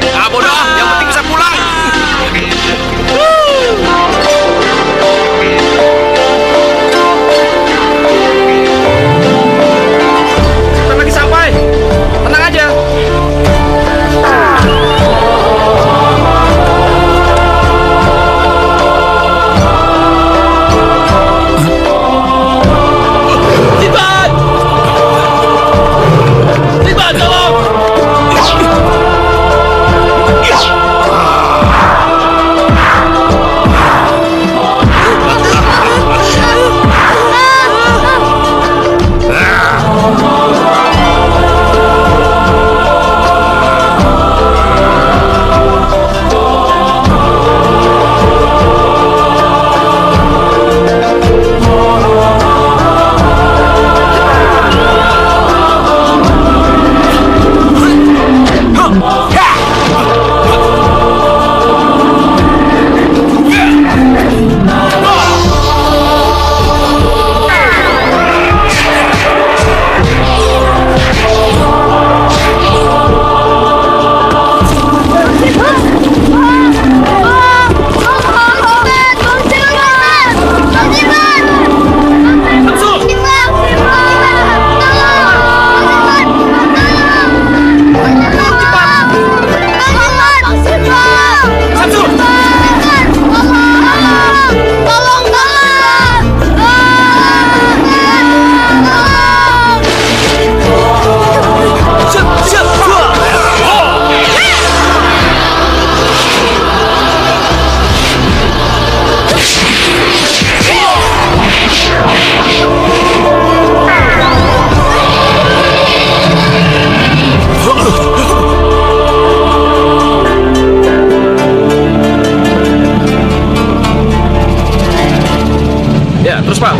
Ah, bodoh, yang penting bisa pulang. Sebentar lagi sampai. Tenang aja. Sinbad! Sinbad, tolong!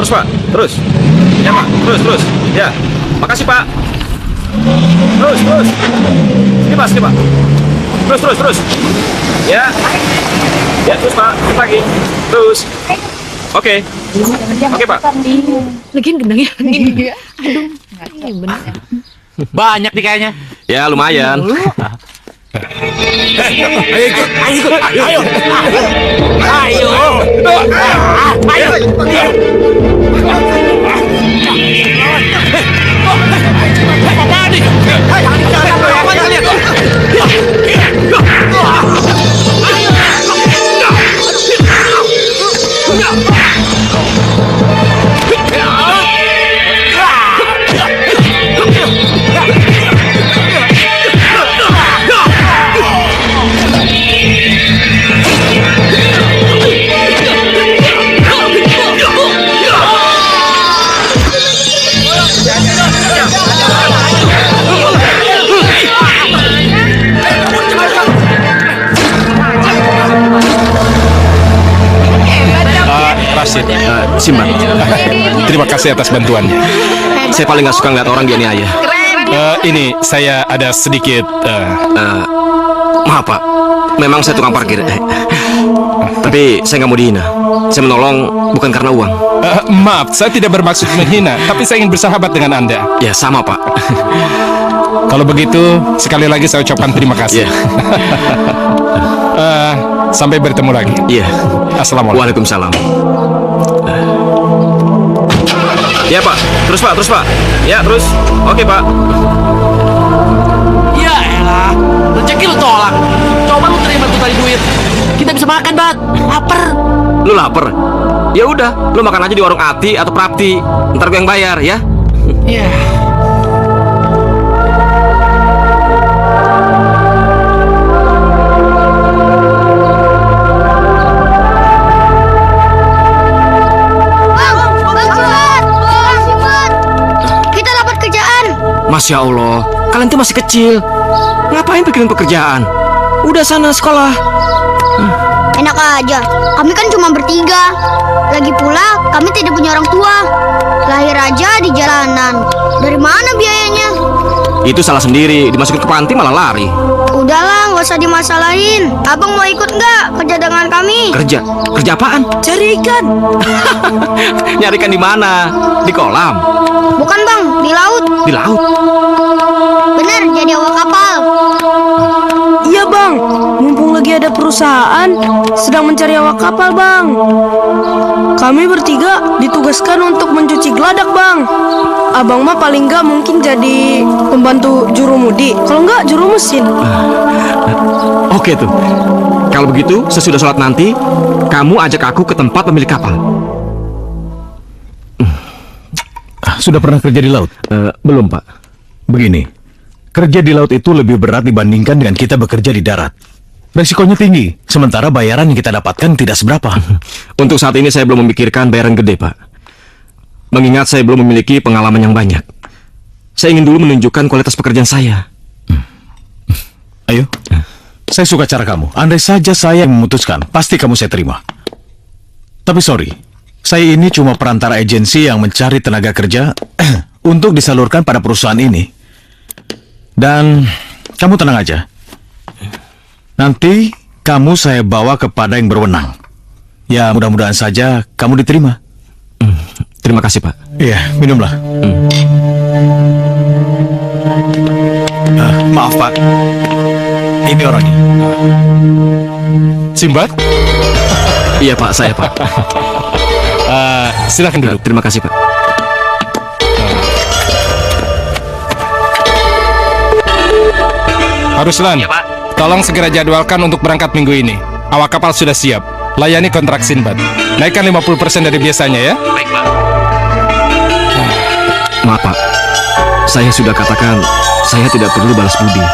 Terus Pak, terus. Ya Pak, terus. Ya, makasih Pak. Terus. Ini Pak, sini Pak. Terus. Ya, terus Pak, terus lagi. Terus. Oke Pak. Lagian gendang ya. Aduh, ini bener. Banyak nih kayaknya. Ya lumayan. Rashid, Sinbad, terima kasih atas bantuannya. saya paling nggak suka ngeliat orang dianiaya. Ini saya ada sedikit. Maaf Pak, memang saya tukang parkir. Tapi saya nggak mau dihina. Saya menolong bukan karena uang. Maaf, saya tidak bermaksud menghina, tapi saya ingin bersahabat dengan Anda. Ya sama Pak. Kalau begitu, sekali lagi saya ucapkan terima kasih. Iya. Sampai bertemu lagi. Iya. Assalamualaikum. Waalaikumsalam. Ya Pak, terus Pak. Ya terus. Oke Pak. Ya elah, rezeki lu tolak. Coba lu terima tuh tadi duit. Kita bisa makan, Bat. Lapar. Lu lapar? Ya udah, lu makan aja di warung Ati atau Prapti. Ntar gue yang bayar ya. Ya. Masya Allah, kalian tuh masih kecil. Ngapain pikirin pekerjaan? Udah sana sekolah. Enak aja, kami kan cuma bertiga. Lagi pula, kami tidak punya orang tua. Lahir aja di jalanan. Dari mana biayanya? Itu salah sendiri, dimasukin ke panti malah lari. Udahlah, nggak usah dimasalahin. Abang mau ikut nggak kerja dengan kami? Kerja? Kerja apaan? Cari ikan. Nyari ikan di mana? Di kolam? Bukan bang, di laut. Di laut? Bener, jadi awak kapal. Iya bang, perusahaan sedang mencari awak kapal, Bang. Kami bertiga ditugaskan untuk mencuci geladak, Bang. Abang mah paling nggak mungkin jadi pembantu jurumudi, kalau nggak juru mesin. Oke tuh. Kalau begitu, sesudah sholat nanti, kamu ajak aku ke tempat pemilik kapal. Sudah pernah kerja di laut? Belum, Pak. Begini, kerja di laut itu lebih berat dibandingkan dengan kita bekerja di darat. Resikonya tinggi, sementara bayaran yang kita dapatkan tidak seberapa. Untuk saat ini saya belum memikirkan bayaran gede, Pak. Mengingat saya belum memiliki pengalaman yang banyak. Saya ingin dulu menunjukkan kualitas pekerjaan saya. Ayo, saya suka cara kamu. Andai saja saya yang memutuskan, pasti kamu saya terima. Tapi sorry, saya ini cuma perantara agensi yang mencari tenaga kerja untuk disalurkan pada perusahaan ini. Dan kamu tenang aja. Nanti kamu saya bawa kepada yang berwenang. Ya, mudah-mudahan saja kamu diterima. Terima kasih, Pak. Iya, minumlah. Maaf, Pak. Ini orangnya. Simbad? Iya, Pak, saya, Pak. Silakan duduk. Terima kasih, Pak. Ruslan, tolong segera jadwalkan untuk berangkat minggu ini. Awak kapal sudah siap. Layani kontrak Sinbad. Naikkan 50% dari biasanya ya. Baik, Pak. Maaf, Pak. Saya sudah katakan, saya tidak perlu balas budi.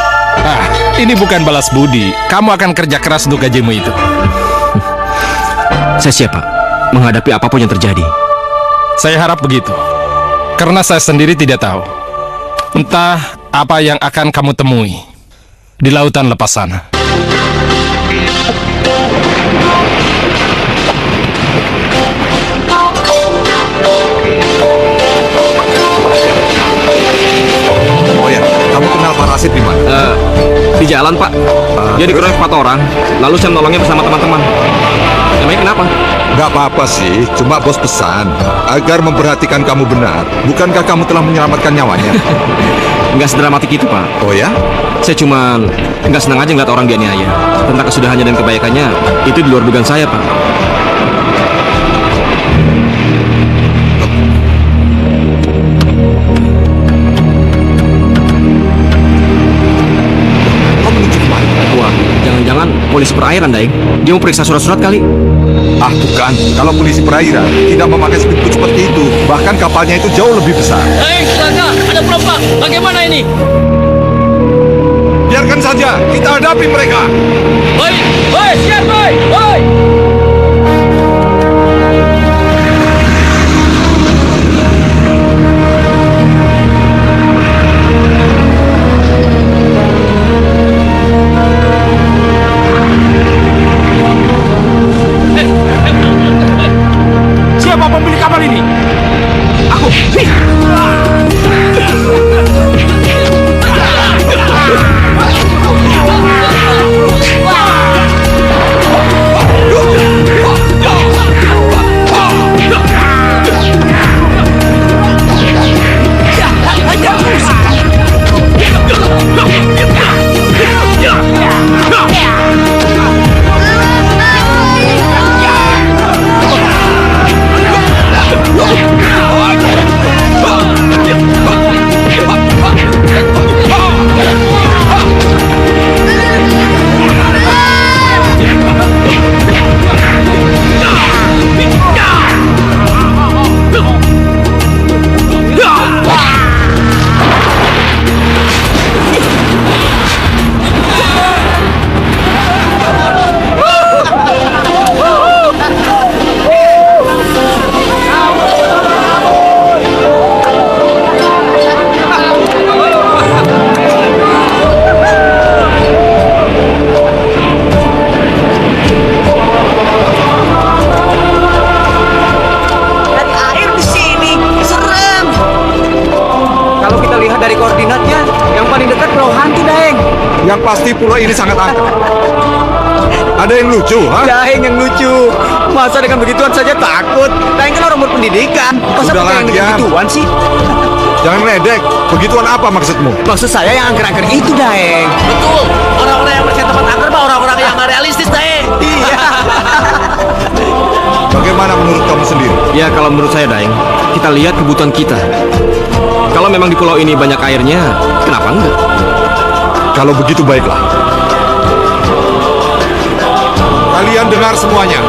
Ini bukan balas budi. Kamu akan kerja keras untuk gajimu itu. Saya siap, Pak, menghadapi apapun yang terjadi. Saya harap begitu. Karena saya sendiri tidak tahu. Entah apa yang akan kamu temui di lautan lepas sana. Oh ya, kamu kenal Pak Rasid di mana? Di jalan, Pak. Dia dikeroyok 4 orang, lalu saya menolongnya bersama teman-teman. Emangnya kenapa? Gak apa-apa sih, cuma bos pesan agar memperhatikan kamu benar. Bukankah kamu telah menyelamatkan nyawanya? Nggak sedramatik itu, Pak. Oh ya? Saya cuma nggak senang aja ngeliat orang dianiaya. Tentang kesudahannya dan kebaikannya, itu di luar dugaan saya, Pak. Wah, jangan-jangan polisi perairan, Daeng. Dia mau periksa surat-surat kali. Ah, bukan. Kalau polisi perairan tidak memakai speedboat seperti itu. Bahkan kapalnya itu jauh lebih besar. Hei, Selaka, ada perompak. Bagaimana ini? Biarkan saja, kita hadapi mereka. Baik, baik, siap, baik, baik. Siapa pemilik kapal ini? Aku. Yang pasti pulau ini sangat angker. Ada yang lucu, ha? Daeng yang lucu. Masa dengan begituan saja takut? Daeng kan orang berpendidikan. Masa Sudahlah, pakai yang diam. begituan sih? Jangan ledek. Begituan apa maksudmu? Maksud saya yang angker-angker itu, Daeng. Betul. Orang-orang yang percaya tempat angker, Pak, orang-orang yang nggak realistis deh. Bagaimana menurut kamu sendiri? Ya kalau menurut saya Daeng, kita lihat kebutuhan kita. Kalau memang di pulau ini banyak airnya, kenapa enggak? Kalau begitu baiklah. Kalian dengar semuanya.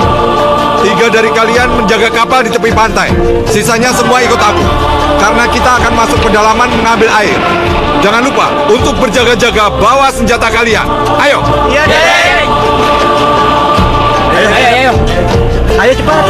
3 dari kalian menjaga kapal di tepi pantai. Sisanya semua ikut aku. Karena kita akan masuk pedalaman mengambil air. Jangan lupa untuk berjaga-jaga bawa senjata kalian. Ayo. Iya deh. Ayo. Ayo cepat.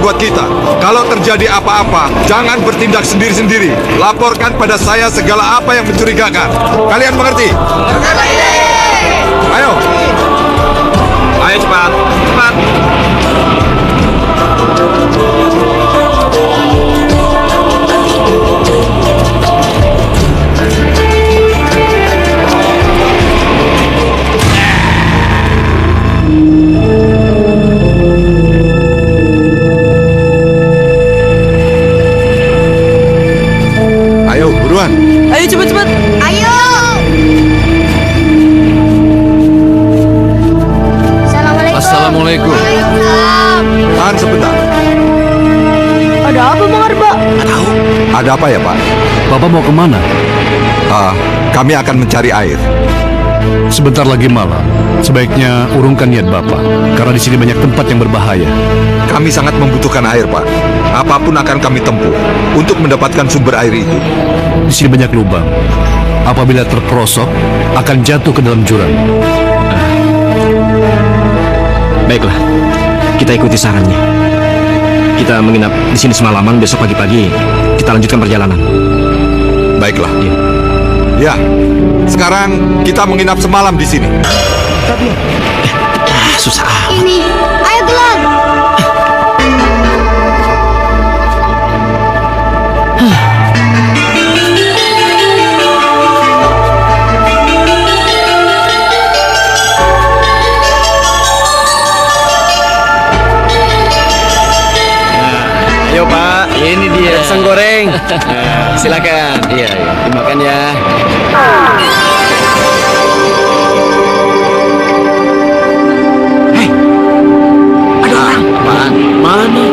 Buat kita, kalau terjadi apa-apa, jangan bertindak sendiri-sendiri. Laporkan pada saya segala apa yang mencurigakan. Kalian mengerti? Ayo. Ayo cepat. Cepat. Ayo, buruan. Ayo cepat-cepat. Ayo. Assalamualaikum. Assalamualaikum. Waalaikumsalam. Tahan sebentar. Ada apa Bang Arba? Ada apa ya, Pak? Bapak mau kemana? Kami akan mencari air. Sebentar lagi malam. Sebaiknya urungkan niat Bapak, karena di sini banyak tempat yang berbahaya. Kami sangat membutuhkan air, Pak. Apapun akan kami tempuh untuk mendapatkan sumber air itu. Di sini banyak lubang. Apabila terperosok, akan jatuh ke dalam jurang. Baiklah, kita ikuti sarannya. Kita menginap di sini semalaman, besok pagi-pagi kita lanjutkan perjalanan. Baiklah. Iya. Ya, sekarang kita menginap semalam di sini. Susah. Ini. Ayo gelar. Ayo Pak, ini dia pisang goreng. Silakan. Iya, dimakan ya. Hei, ada orang. Apaan? Mana?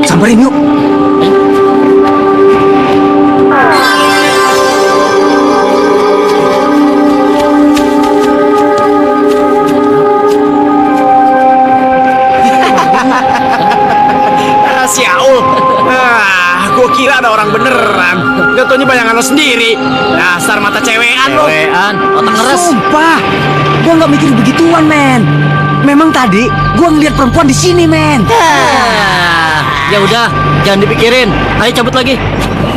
Samperin yuk. Siaul. Gua kira ada orang beneran. Gak taunya bayangan lo sendiri. Dasar mata cewekan lo. Cewekan, otak ngeres. Sumpah, gua nggak mikir begituan, men. Memang tadi gua ngeliat perempuan di sini, men. Ya udah, jangan dipikirin. Ayo cabut lagi.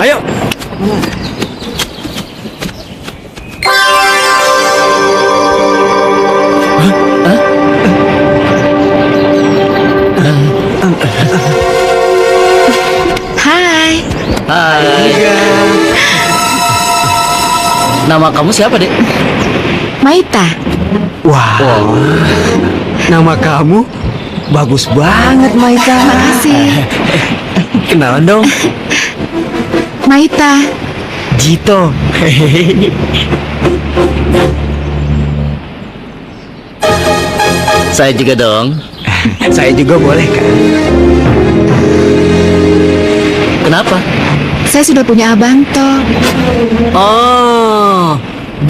Ayo. Hai. Hai. Nama kamu siapa, Dek? Maita. Wah, nama kamu bagus banget, Maita. Makasih. Kenalan dong, Maita. Jito. Saya juga dong. Saya juga boleh kan? Kenapa? Saya sudah punya abang toh. Oh,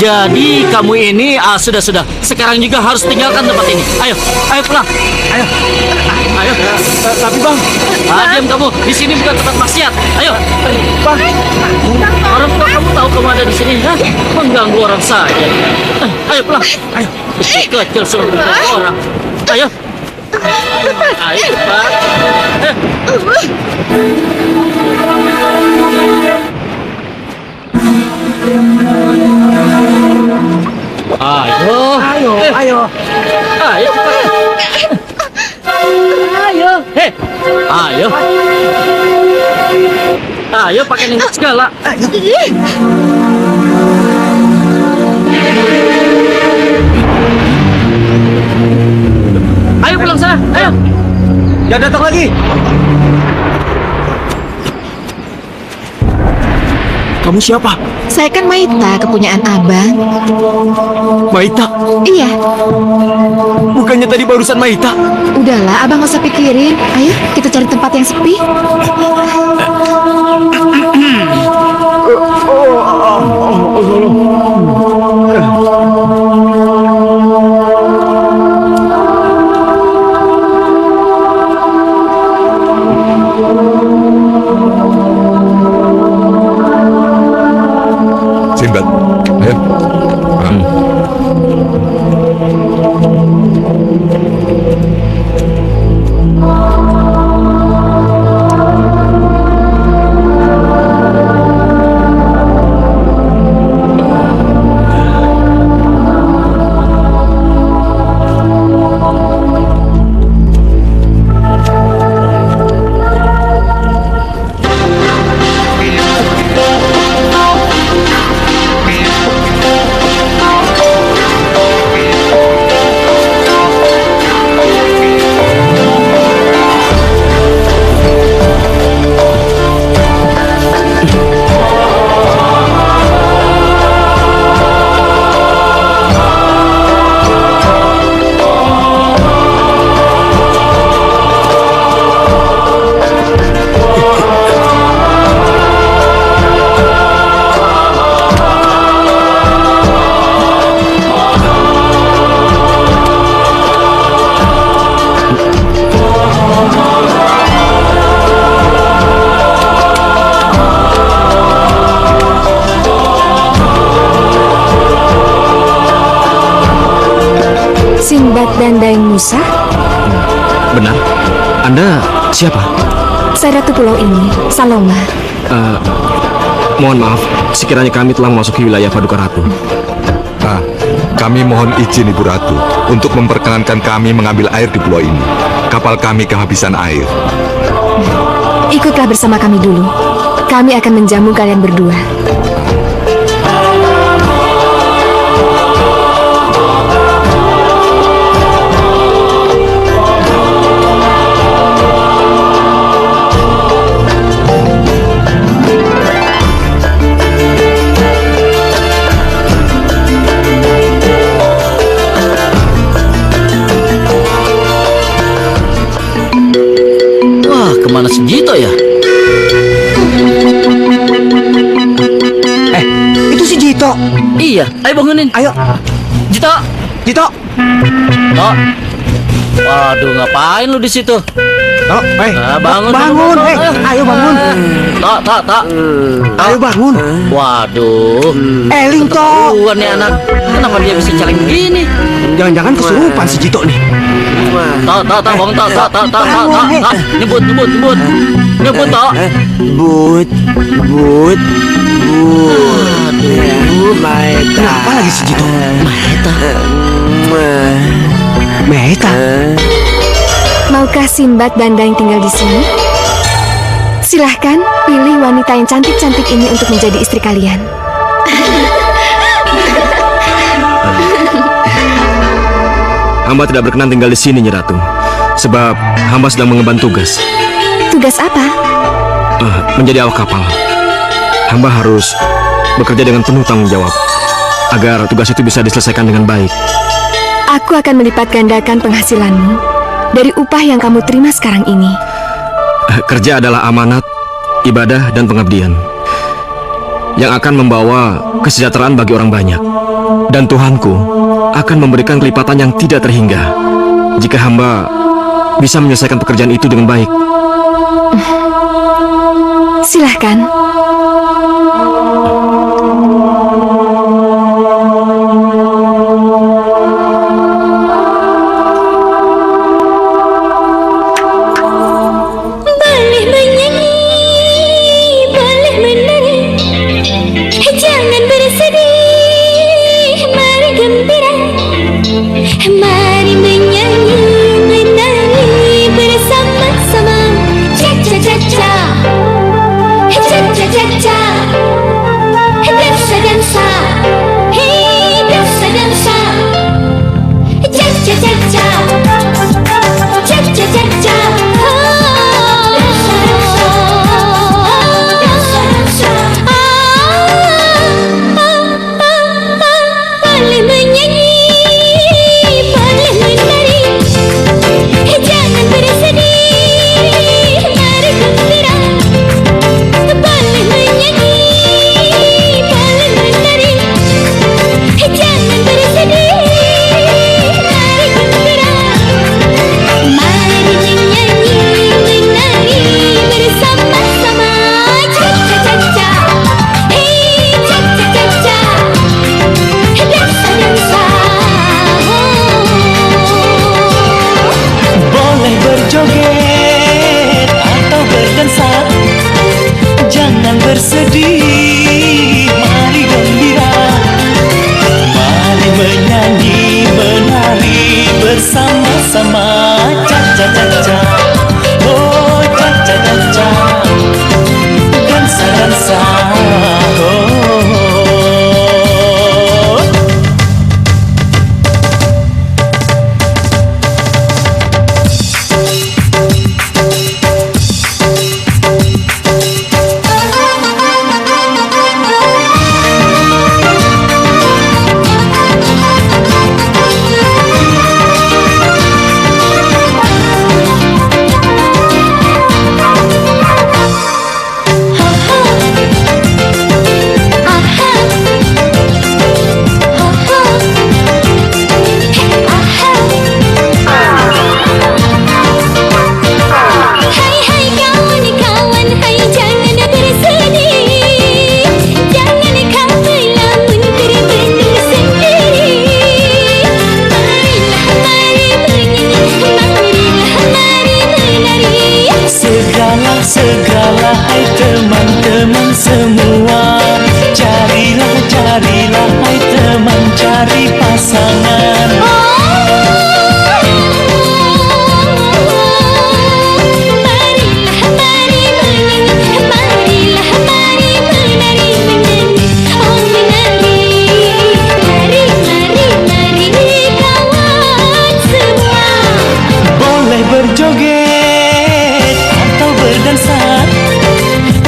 jadi kamu ini sudah. Sekarang juga harus tinggalkan tempat ini. Ayo pulang. Ayo. Tapi bang, Diam kamu. Di sini bukan tempat maksiat. Ayo. Orang tua kamu tahu kamu ada di sini, ha? Mengganggu orang saja. Ayo pulang. Ayo. Kecil suruh mengganggu orang. Ayo. Ayo cepat. Ayo. Ayo. Ayo cepat. Ayo. Hei. Ayo. Ayo pakai nengok segala. Ayo pulang sana. Ayo. Jangan datang lagi. Kamu siapa? Saya kan Maita, kepunyaan abang. Maita? Iya. Bukannya tadi barusan Maita? Udahlah, abang gak usah pikirin. Ayo, kita cari tempat yang sepi. Sinbad, ayo. Sinbad dan Daeng Musa? Benar. Anda siapa? Saya Ratu Pulau ini, Saloma. Mohon maaf, sekiranya kami telah memasuki wilayah Paduka Ratu. Kami mohon izin Ibu Ratu untuk memperkenankan kami mengambil air di pulau ini. Kapal kami kehabisan air. Ikutlah bersama kami dulu. Kami akan menjamu kalian berdua. Wah, kemana si Jito ya? Itu si Jito. Iya, ayo bangunin. Ayo. Jito. Jito. Tok. Waduh, ngapain lu di situ? Tok, Bangun. bangun. Ayo bangun. Tok. Ayo bangun. Waduh. Eling, Tok. Keterlaluan nih anak. Kenapa dia bisa celeng begini? Jangan-jangan kesurupan si Jito nih. Tok, bangun, Tok. Nyebut. Nyebut, Tok. But. Aduh. Kenapa lagi si Jito? Meta. Maukah Sinbad dan Daeng tinggal di sini? Silahkan pilih wanita yang cantik-cantik ini untuk menjadi istri kalian. Hamba tidak berkenan tinggal di sini, Nyi Ratu. Sebab hamba sedang mengemban tugas. Tugas apa? Menjadi awak kapal. Hamba harus bekerja dengan penuh tanggung jawab agar tugas itu bisa diselesaikan dengan baik. Aku akan melipat gandakan penghasilanmu dari upah yang kamu terima sekarang ini. Kerja adalah amanat, ibadah, dan pengabdian yang akan membawa kesejahteraan bagi orang banyak. Dan Tuhanku akan memberikan kelipatan yang tidak terhingga jika hamba bisa menyelesaikan pekerjaan itu dengan baik. Silahkan. Boleh menyanyi, boleh menari, jangan bersedih, mari gembira. bersedih, mari gembira, mari menyanyi, menari bersama-sama. Ca-ca-ca-ca, oh ca-ca-ca-ca, dansa-dansa, oh. Segeralah hai teman-teman semua, carilah, carilah hai teman, cari pasangan. Boleh berjoget atau berdansa,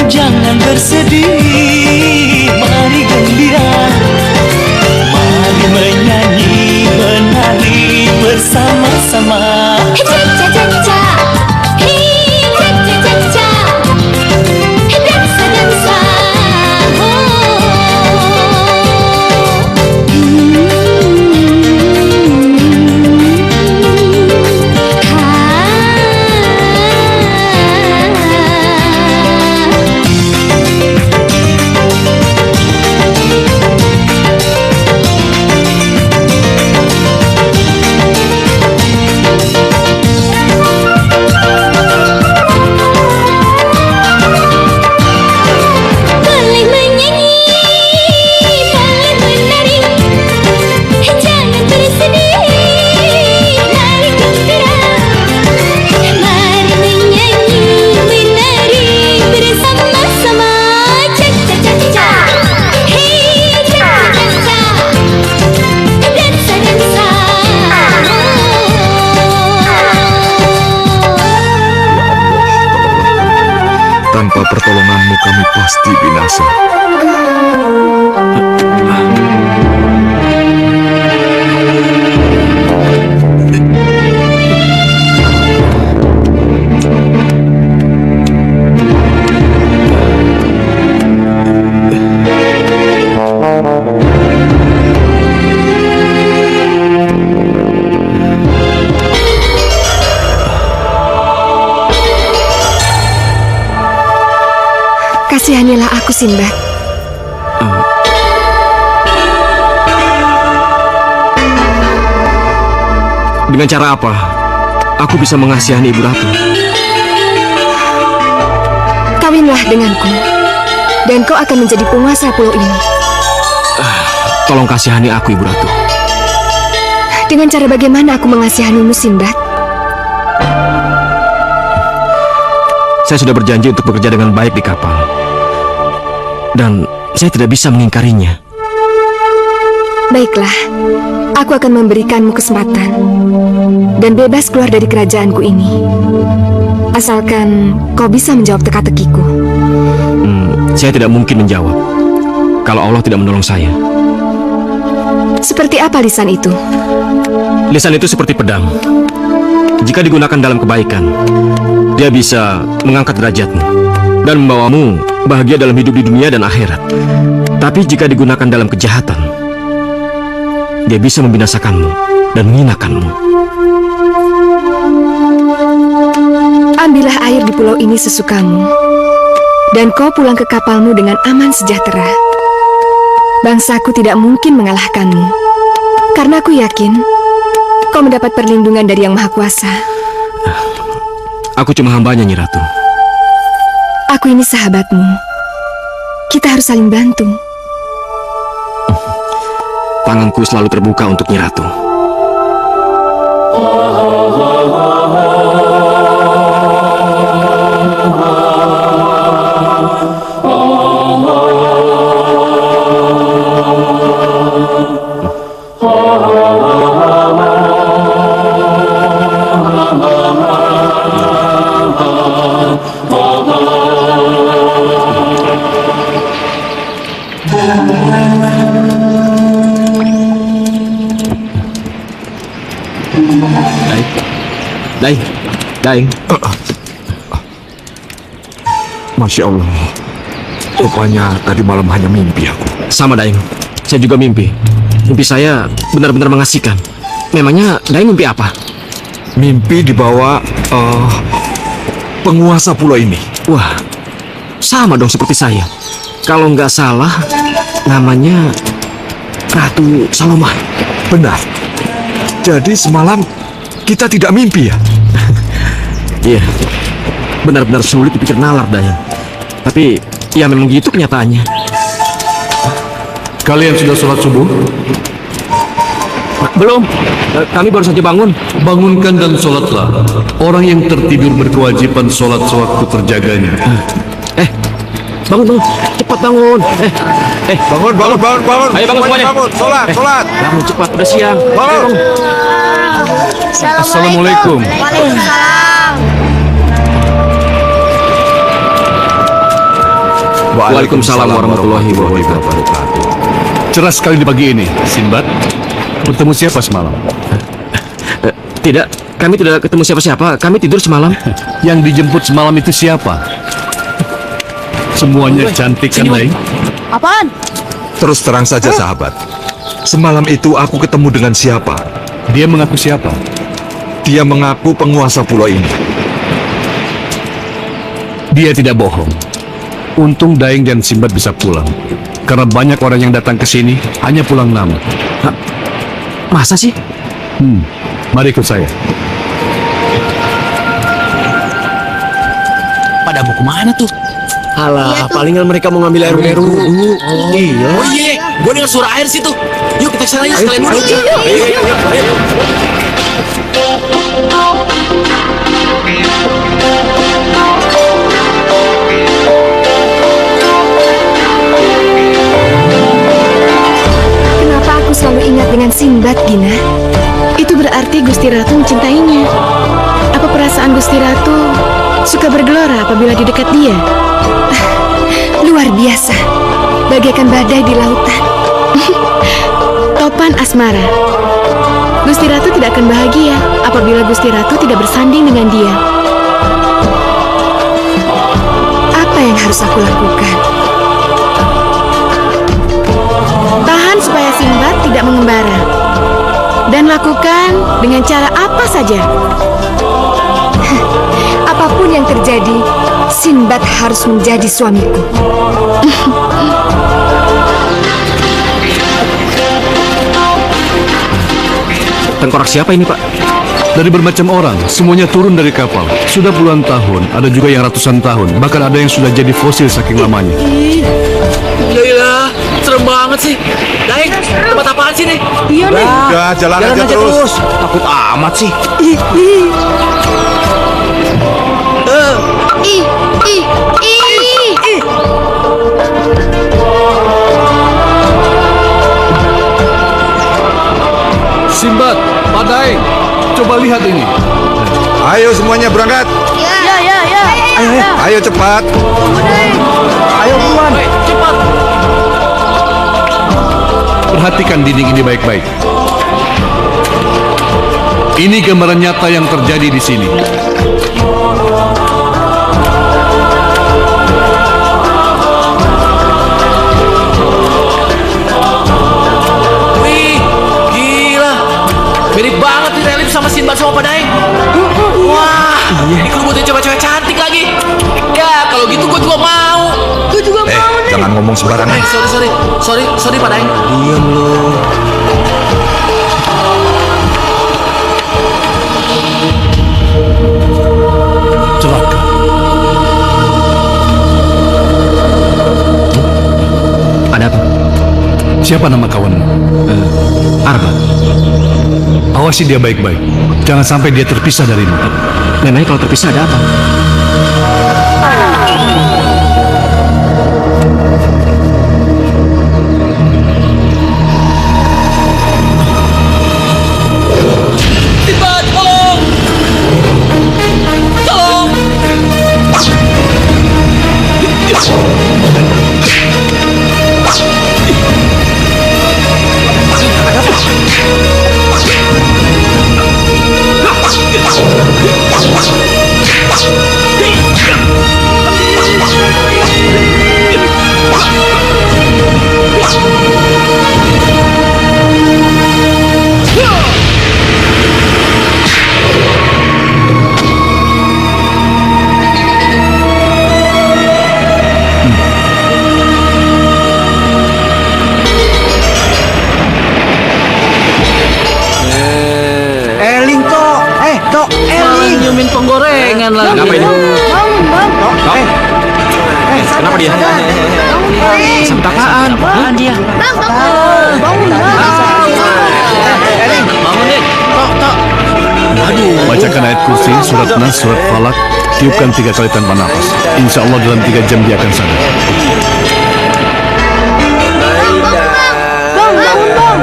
jangan bersedih, mari gembira, mari menyanyi, menari bersama-sama. Ca-ca-ca-ca, hei ca-ca-ca-ca, dansa-dansa, Tanpa pertolonganmu kami pasti binasa. Kasihanilah aku, Sinbad. Dengan cara apa aku bisa mengasihani Ibu Ratu? Kawinlah denganku, dan kau akan menjadi penguasa pulau ini. Tolong kasihani aku, Ibu Ratu. Dengan cara bagaimana aku mengasihanimu, Sinbad? Saya sudah berjanji untuk bekerja dengan baik di kapal, dan saya tidak bisa mengingkarinya. Baiklah, aku akan memberikanmu kesempatan dan bebas keluar dari kerajaanku ini, asalkan kau bisa menjawab teka-tekiku. Saya tidak mungkin menjawab kalau Allah tidak menolong saya. Seperti apa lisan itu? Lisan itu seperti pedang. Jika digunakan dalam kebaikan, dia bisa mengangkat derajatmu dan membawamu bahagia dalam hidup di dunia dan akhirat. Tapi jika digunakan dalam kejahatan, dia bisa membinasakanmu dan menghinakanmu. Ambillah air di pulau ini sesukamu, dan kau pulang ke kapalmu dengan aman sejahtera. Bangsaku tidak mungkin mengalahkanmu, karena aku yakin kau mendapat perlindungan dari Yang Maha Kuasa. Aku cuma hambanya, Nyi Ratu. Aku ini sahabatmu, kita harus saling bantu. Tanganku selalu terbuka untuk Nyi Ratu. Daeng. Masya Allah. Rupanya tadi malam hanya mimpi aku. Sama Daeng, saya juga mimpi. Mimpi saya benar-benar mengasihkan. Memangnya Daeng mimpi apa? Mimpi dibawa penguasa pulau ini. Wah, sama dong seperti saya. Kalau nggak salah, namanya Ratu Salomah. Benar. Jadi semalam kita tidak mimpi ya? Iya, benar-benar sulit dipikir nalar, Daeng. Tapi ya memang gitu kenyataannya. Kalian sudah sholat subuh? Belum, kami baru saja bangun. Bangunkan dan sholatlah. Orang yang tertidur berkewajiban sholat sewaktu terjaganya. Bangun, cepat bangun. Bangun. Ayo bangun semuanya. Bangun, sholat. Bangun cepat, udah siang. Bangun. Assalamualaikum. Waalaikumsalam. Waalaikumsalam warahmatullahi wabarakatuh. Cerah sekali di pagi ini, Sinbad. Bertemu siapa semalam? Tidak, kami tidak ketemu siapa-siapa. Kami tidur semalam. Yang dijemput semalam itu siapa? Semuanya cantik kan, Daeng? Apaan? Terus terang saja sahabat. Semalam itu aku ketemu dengan siapa? Dia mengaku siapa? Dia mengaku penguasa pulau ini. Dia tidak bohong. Untung Daeng dan Sinbad bisa pulang. Karena banyak orang yang datang ke sini hanya pulang nama. Masa sih? Mari ikut saya. Pada mau kemana tuh? Alah, palingan mereka mau ngambil air dulu. Iya. Oh iya, gue dengar suara air situ. Yuk kita kesana aja sekalian dulu. Ayo. Kenapa aku selalu ingat dengan Sinbad, Gina? Itu berarti Gusti Ratu mencintainya. Apa perasaan Gusti Ratu suka bergelora apabila di dekat dia? Luar biasa, bagaikan badai di lautan. Topan asmara. Gusti Ratu tidak akan bahagia apabila Gusti Ratu tidak bersanding dengan dia. Apa yang harus aku lakukan? Tahan supaya Sinbad tidak mengembara. Dan lakukan dengan cara apa saja. Apapun yang terjadi, Sinbad harus menjadi suamiku. Tengkorak siapa ini, Pak? Dari bermacam orang, semuanya turun dari kapal. Sudah puluhan tahun, ada juga yang ratusan tahun. Bahkan ada yang sudah jadi fosil saking lamanya. Gila, serem banget sih. Daeng, tempat apaan sih nih? Iya nih. Udah, jalan aja terus. Takut amat sih. Ih. Sinbad, Pak Daeng, coba lihat ini. Ayo semuanya berangkat. Ya. Ayo cepat. Ayo buruan. Cepat. Perhatikan dinding ini baik-baik. Ini gambaran nyata yang terjadi di sini. Wih, gila. Mirip banget nih relief sama Sinbad sama Pak Daeng. Wah, ini kerubutnya cewek-cewek cantik lagi. Ya, kalau gitu gue juga mau. Gue juga mau nih. Jangan ngomong sembarangan. Sorry Pak Daeng. Diam lo. Celaka. Siapa nama kawanmu? Arba. Awasi dia baik-baik. Jangan sampai dia terpisah darimu. Memangnya kalau terpisah ada apa? Simba, tolong! Tolong! Eling, Tok. Tok, Malah Eling. nyumin penggorengan lagi. Kenapa ini? Bangun, Bang. Kenapa dia? Sampai apaan? Apaan dia? Bangun, Bang. Bangun deh. Tok. Bacakan ayat kursi, surat Nas, surat Falak. Tiupkan 3 kali tanpa nafas. Insya Allah dalam 3 jam dia akan sadar. Bang, bangun, Bang.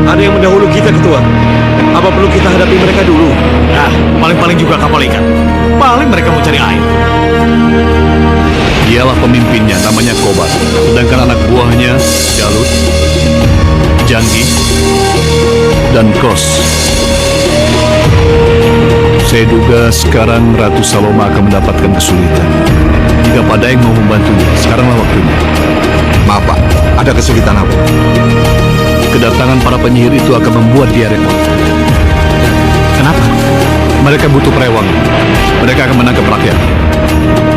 Ada yang mendahulu kita, Ketua. Apa perlu kita hadapi mereka dulu? Nah, paling-paling juga kapal ikan. Paling mereka mau cari air. Dialah pemimpinnya, namanya Kobar. Sedangkan anak buahnya Jalut, Janggi, dan Kos. Saya duga sekarang Ratu Saloma akan mendapatkan kesulitan. Jika Padaeng mau membantunya, sekaranglah waktunya. Maaf, Pak. Ada kesulitan apa? Kedatangan para penyihir itu akan membuat dia repot. Kenapa? Mereka butuh perewang. Mereka akan menangkap rakyat.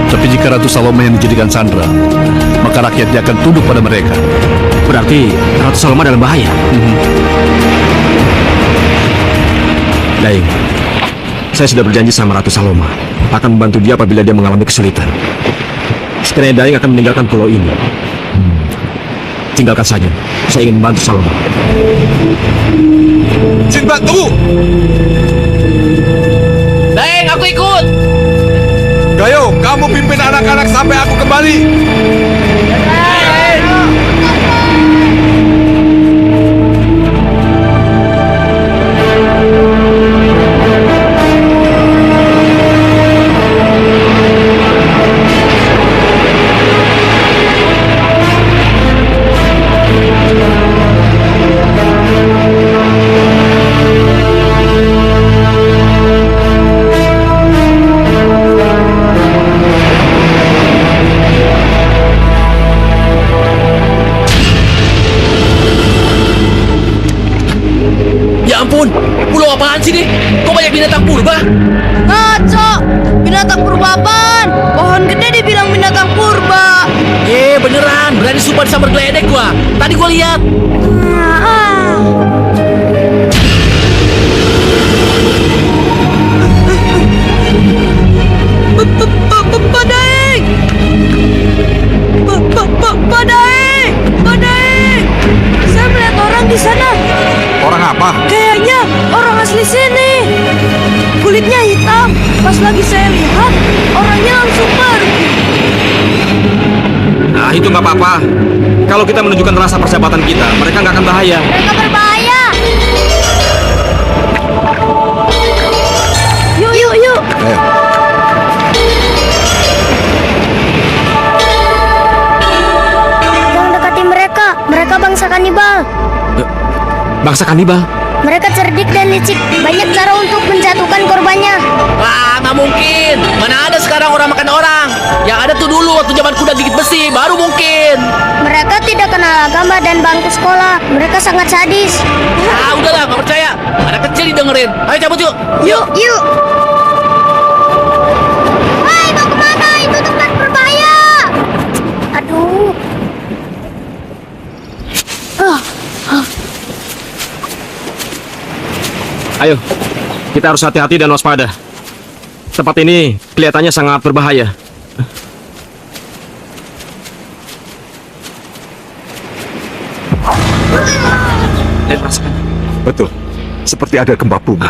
Tapi jika Ratu Saloma yang dijadikan sandera, maka rakyatnya akan tunduk pada mereka. Berarti Ratu Saloma dalam bahaya. Daeng, saya sudah berjanji sama Ratu Saloma akan membantu dia apabila dia mengalami kesulitan. Sekiranya Daeng akan meninggalkan pulau ini, tinggalkan saja. Saya ingin membantu Saloma. Sinbad, tunggu! Daeng, aku ikut! Gayo, kamu pimpin anak-anak sampai aku kembali. Ya ampun, pulau apaan sih nih? Kok banyak binatang purba? Ngaco. Binatang purba apaan? Pohon gede dibilang binatang purba. Beneran, berani sumpah disambar geledek gua. Tadi gua lihat. Padaeng! Padaeng! Padaeng! Saya melihat orang di sana. Orang apa? Kayaknya orang asli sini. Kulitnya hitam. Pas lagi saya lihat, orangnya langsung pergi. Nah, itu nggak apa-apa. Kalau kita menunjukkan rasa persahabatan kita, mereka nggak akan bahaya. Mereka berbahaya. Yuk, yuk, yuk. Jangan dekati mereka. Mereka bangsa kanibal. Bangsa kanibal? Mereka cerdik dan licik. Banyak cara untuk menjatuhkan korbannya. Nggak mungkin. Mana ada sekarang orang makan orang. Yang ada tuh dulu waktu zaman kuda gigit besi, baru mungkin. Mereka tidak kenal agama dan bangku sekolah. Mereka sangat sadis. Ah, udahlah, nggak percaya. Anak kecil didengerin. Ayo cabut yuk. Yuk. Yuk. Woi, mau kemana? Itu tempat berbahaya. Aduh. Ayo, kita harus hati-hati dan waspada. Tempat ini kelihatannya sangat berbahaya. Lihat, rasakan. Betul. Seperti ada gempa bumi.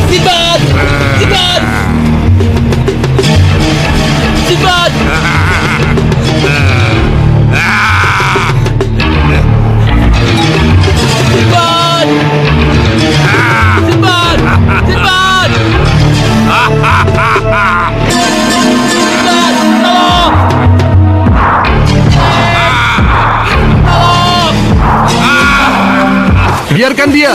Sinbad! Sinbad! Sinbad! Sinbad! Sinbad! Sinbad! Sinbad, tolong! Tolong! Biarkan dia.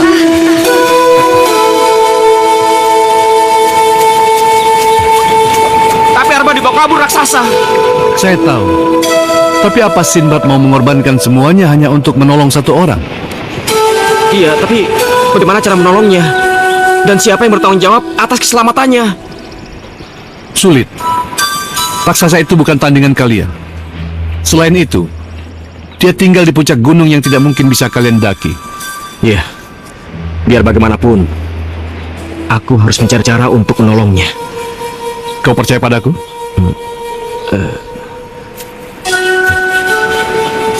Tapi Arba dibawa kabur raksasa. Saya tahu. Tapi apa Sinbad mau mengorbankan semuanya hanya untuk menolong satu orang? Iya, tapi bagaimana cara menolongnya? Dan siapa yang bertanggung jawab atas keselamatannya? Sulit. Raksasa itu bukan tandingan kalian. Selain itu, dia tinggal di puncak gunung yang tidak mungkin bisa kalian daki. Iya, biar bagaimanapun, aku harus mencari cara untuk menolongnya. Kau percaya padaku?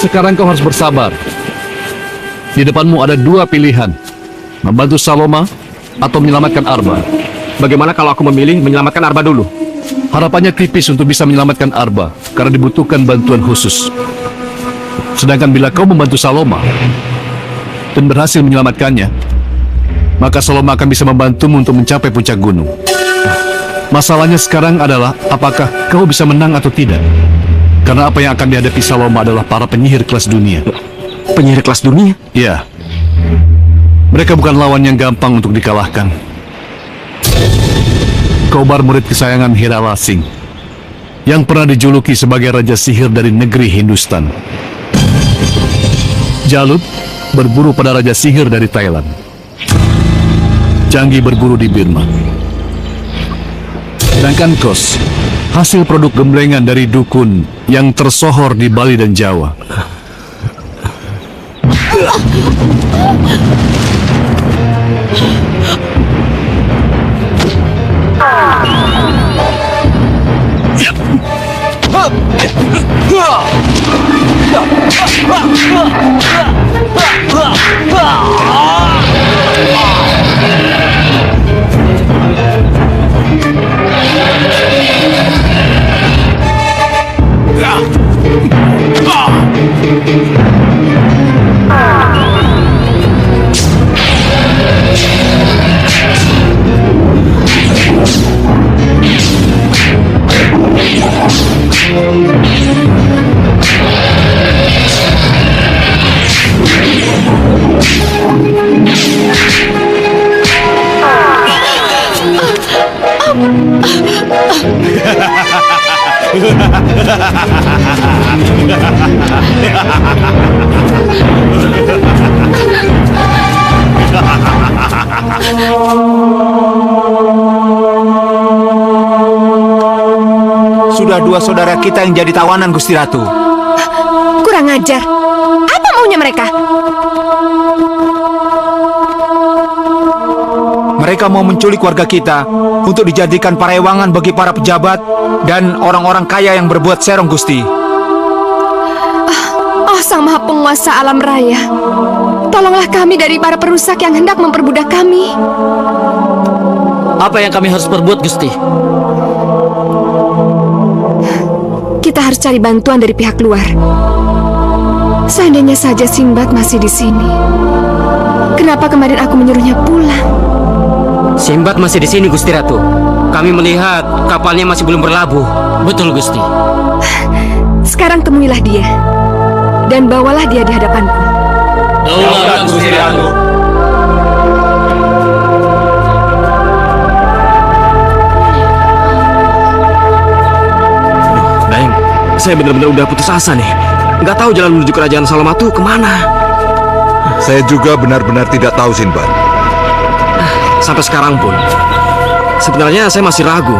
Sekarang kau harus bersabar. Di depanmu ada dua pilihan. Membantu Saloma atau menyelamatkan Arba. Bagaimana kalau aku memilih menyelamatkan Arba dulu? Harapannya tipis untuk bisa menyelamatkan Arba, karena dibutuhkan bantuan khusus. Sedangkan bila kau membantu Saloma dan berhasil menyelamatkannya, maka Saloma akan bisa membantumu untuk mencapai puncak gunung. Masalahnya sekarang adalah apakah kau bisa menang atau tidak. Karena apa yang akan dihadapi Saloma adalah para penyihir kelas dunia. Penyihir kelas dunia? Ya. Mereka bukan lawan yang gampang untuk dikalahkan. Kobar murid kesayangan Hirala Singh, yang pernah dijuluki sebagai Raja Sihir dari negeri Hindustan. Jalut berburu pada Raja Sihir dari Thailand. Janggi berburu di Burma. Sedangkan Kos, hasil produk gemblengan dari dukun yang tersohor di Bali dan Jawa. saudara kita yang jadi tawanan, Gusti Ratu. Kurang ajar. Apa maunya mereka? Mereka mau menculik warga kita untuk dijadikan parewangan bagi para pejabat dan orang-orang kaya yang berbuat serong, Gusti. Oh, Sang Maha Penguasa alam raya, tolonglah kami dari para perusak yang hendak memperbudak kami. Apa yang kami harus perbuat, Gusti? Kita harus cari bantuan dari pihak luar. Seandainya saja Sinbad masih di sini, kenapa kemarin aku menyuruhnya pulang? Sinbad masih di sini, Gusti Ratu. Kami melihat kapalnya masih belum berlabuh. Betul, Gusti. Sekarang temuilah dia dan bawalah dia di hadapanku. Daulat, Gusti Ratu. Daeng, saya benar-benar udah putus asa nih. Nggak tahu jalan menuju kerajaan Salomatu kemana. Saya juga benar-benar tidak tahu, Sinbad. Sampai sekarang pun, sebenarnya saya masih ragu.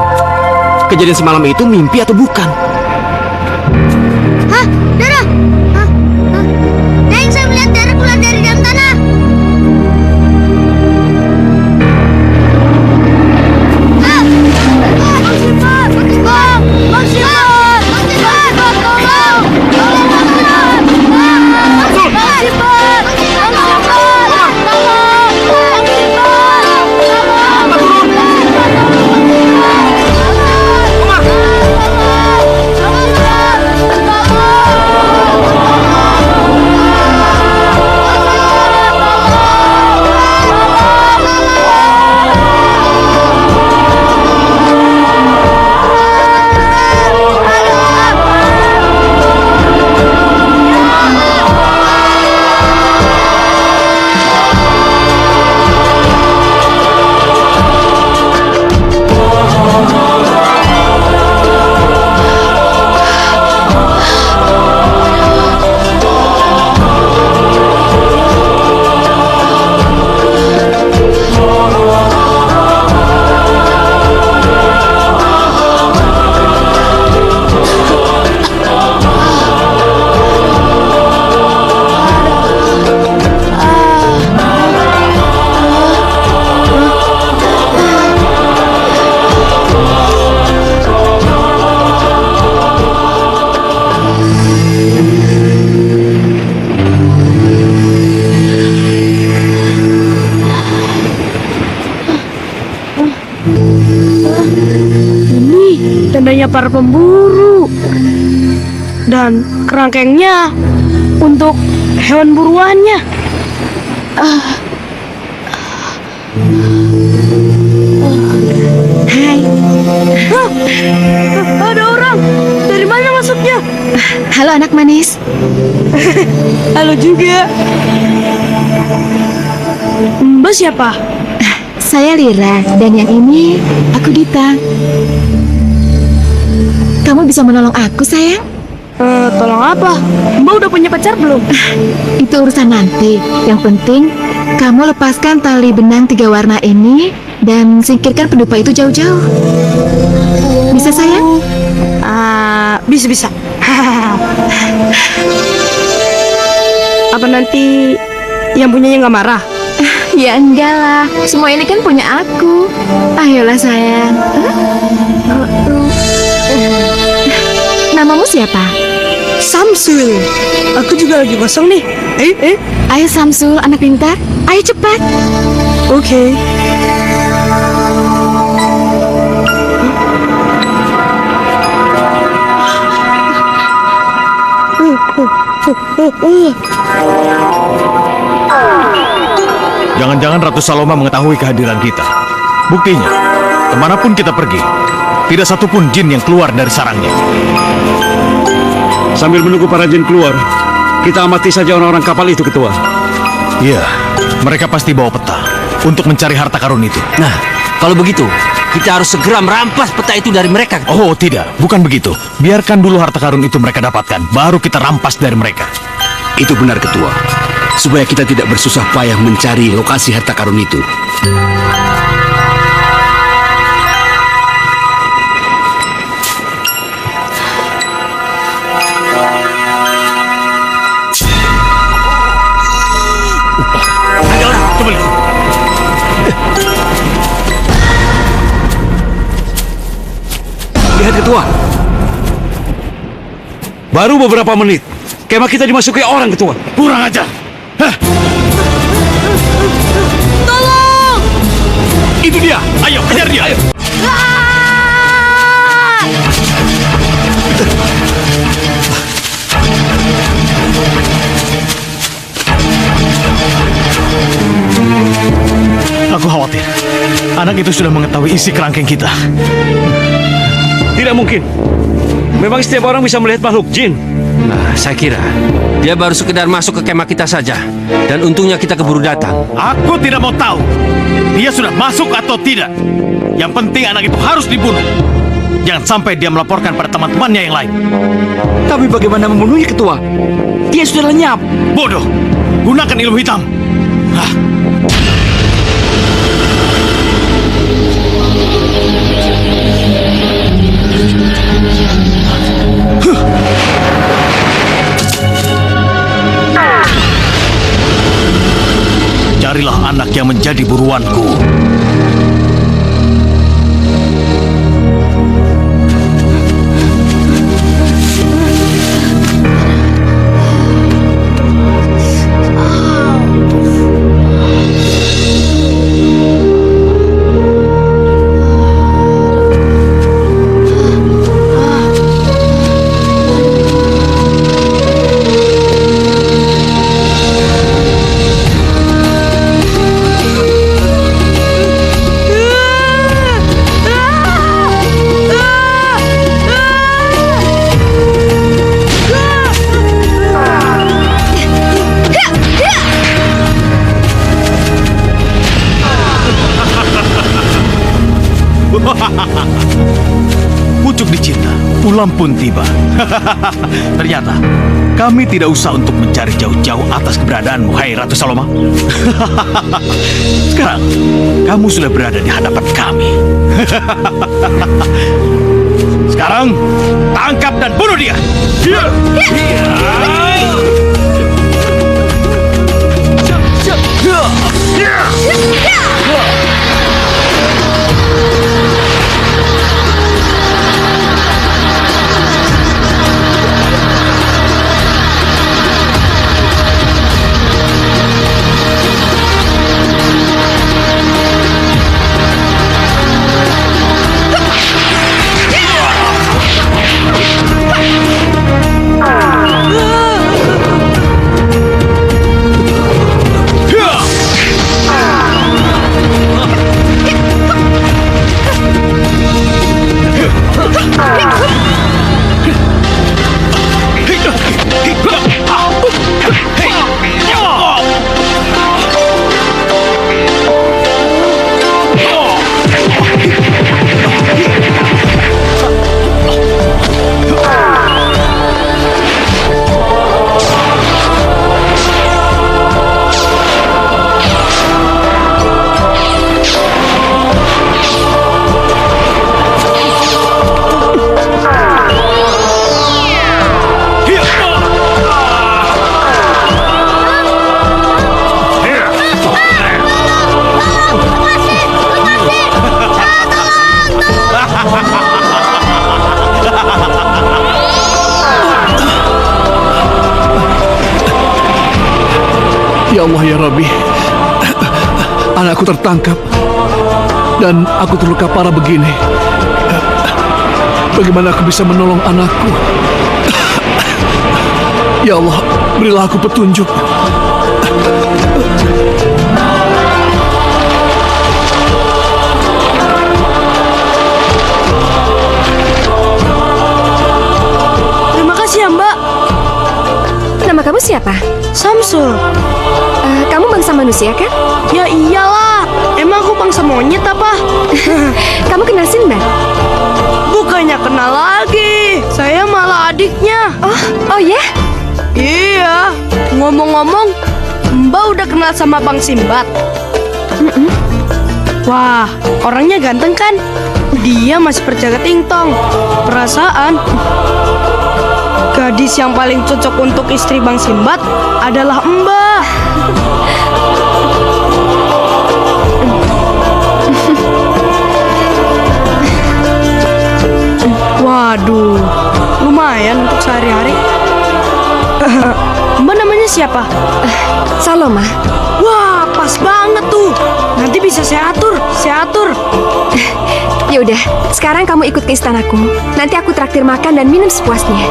Kejadian semalam itu mimpi atau bukan? Hah? Darah? Hah? Hah? Daeng, saya melihat darah keluar dari dalam tanah. Bang Sinbad! Bang Sinbad! Bang Sinbad! Bang Sinbad! Tolong! Tolong, Bang Sinbad! Bang Sinbad! Bang Sinbad! Tandanya para pemburu dan kerangkengnya untuk hewan buruannya. Hai. Ada orang. Dari mana masuknya? Halo anak manis. Halo juga. Mbak siapa? Saya Lira dan yang ini aku Dita. Kamu bisa menolong aku, sayang? Tolong apa? Mbak udah punya pacar belum? Itu urusan nanti. Yang penting kamu lepaskan tali benang 3 warna ini dan singkirkan pendupa itu jauh-jauh. Bisa, sayang? Bisa. Apa nanti yang punyanya nggak marah? Ya enggak lah. Semua ini kan punya aku. Ayolah, sayang. Namamu siapa? Samsul. Aku juga lagi kosong nih. Ayo Samsul, anak pintar. Ayo cepat. Oke. Jangan-jangan Ratu Saloma mengetahui kehadiran kita. Buktinya, kemanapun kita pergi, tidak satupun jin yang keluar dari sarangnya. Sambil menunggu para jin keluar, kita amati saja orang-orang kapal itu, Ketua. Iya, mereka pasti bawa peta untuk mencari harta karun itu. Nah, kalau begitu, kita harus segera merampas peta itu dari mereka. Oh, tidak. Bukan begitu. Biarkan dulu harta karun itu mereka dapatkan, baru kita rampas dari mereka. Itu benar, Ketua. Supaya kita tidak bersusah payah mencari lokasi harta karun itu. Baru beberapa menit, kemah kita dimasuki orang, Ketua. Kurang ajar. Tolong! Itu dia. Ayo, kejar dia. Ayo. Aku khawatir. Anak itu sudah mengetahui isi kerangkeng kita. Tidak mungkin. Memang setiap orang bisa melihat makhluk jin. Nah, saya kira dia baru sekedar masuk ke kemah kita saja. Dan untungnya kita keburu datang. Aku tidak mau tahu dia sudah masuk atau tidak. Yang penting anak itu harus dibunuh. Jangan sampai dia melaporkan pada teman-temannya yang lain. Tapi bagaimana membunuhnya, Ketua? Dia sudah lenyap. Bodoh. Gunakan ilmu hitam. Hah? Carilah anak yang menjadi buruanku. Pucuk dicinta, ulam pun tiba. Ternyata kami tidak usah untuk mencari jauh-jauh atas keberadaanmu, hai Ratu Saloma. Sekarang kamu sudah berada di hadapan kami. Sekarang tangkap dan bunuh dia. Ya Allah ya Rabbi, anakku tertangkap dan aku terluka parah begini. Bagaimana aku bisa menolong anakku? Ya Allah, berilah aku petunjuk. Terima kasih ya, Mbak. Nama kamu siapa? Samsul. Kamu bangsa manusia kan? Ya iyalah. Emang aku bangsa monyet apa? Kamu kenal Sinbad? Bukannya kenal lagi. Saya malah adiknya. Oh ya? Iya. Ngomong-ngomong, Mbak udah kenal sama Bang Sinbad? Wah, orangnya ganteng kan? Dia masih berjaga tingtong. Perasaan gadis yang paling cocok untuk istri Bang Sinbad adalah Mbak. Waduh, lumayan untuk sehari-hari. Mbak namanya siapa? Saloma. Wah, pas banget tuh. Nanti bisa saya atur. Ya udah, sekarang kamu ikut ke istanaku. Nanti aku traktir makan dan minum sepuasnya.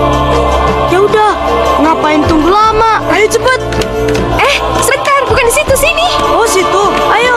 Ya udah, ngapain tunggu lama? Ayo cepet. Sebentar, bukan di situ, sini. Oh, situ. Ayo.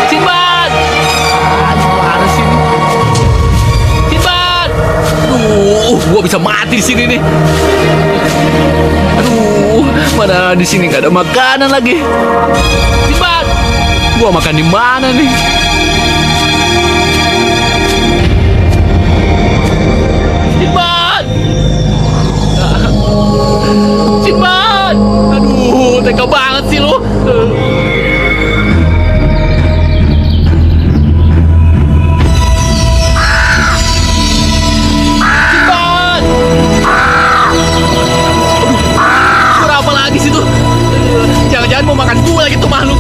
Sinbad! Aduh, mana sih ini? Sinbad! Aduh, gua bisa mati di sini nih. Aduh, mana di sini nggak ada makanan lagi. Sinbad! Gua makan di mana nih? Sinbad! Sinbad! Aduh, tega banget sih lu. Sinbad! Suara apa lagi sih tuh? Jangan-jangan mau makan gue lagi tuh makhluk.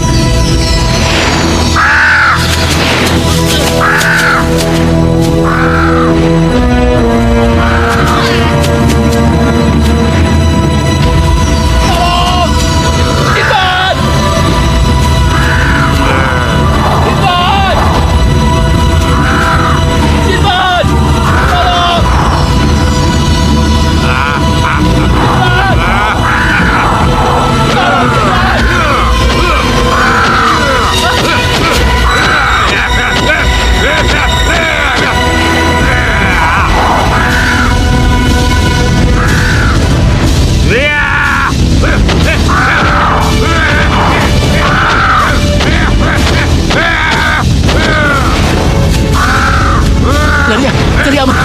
Cari aman.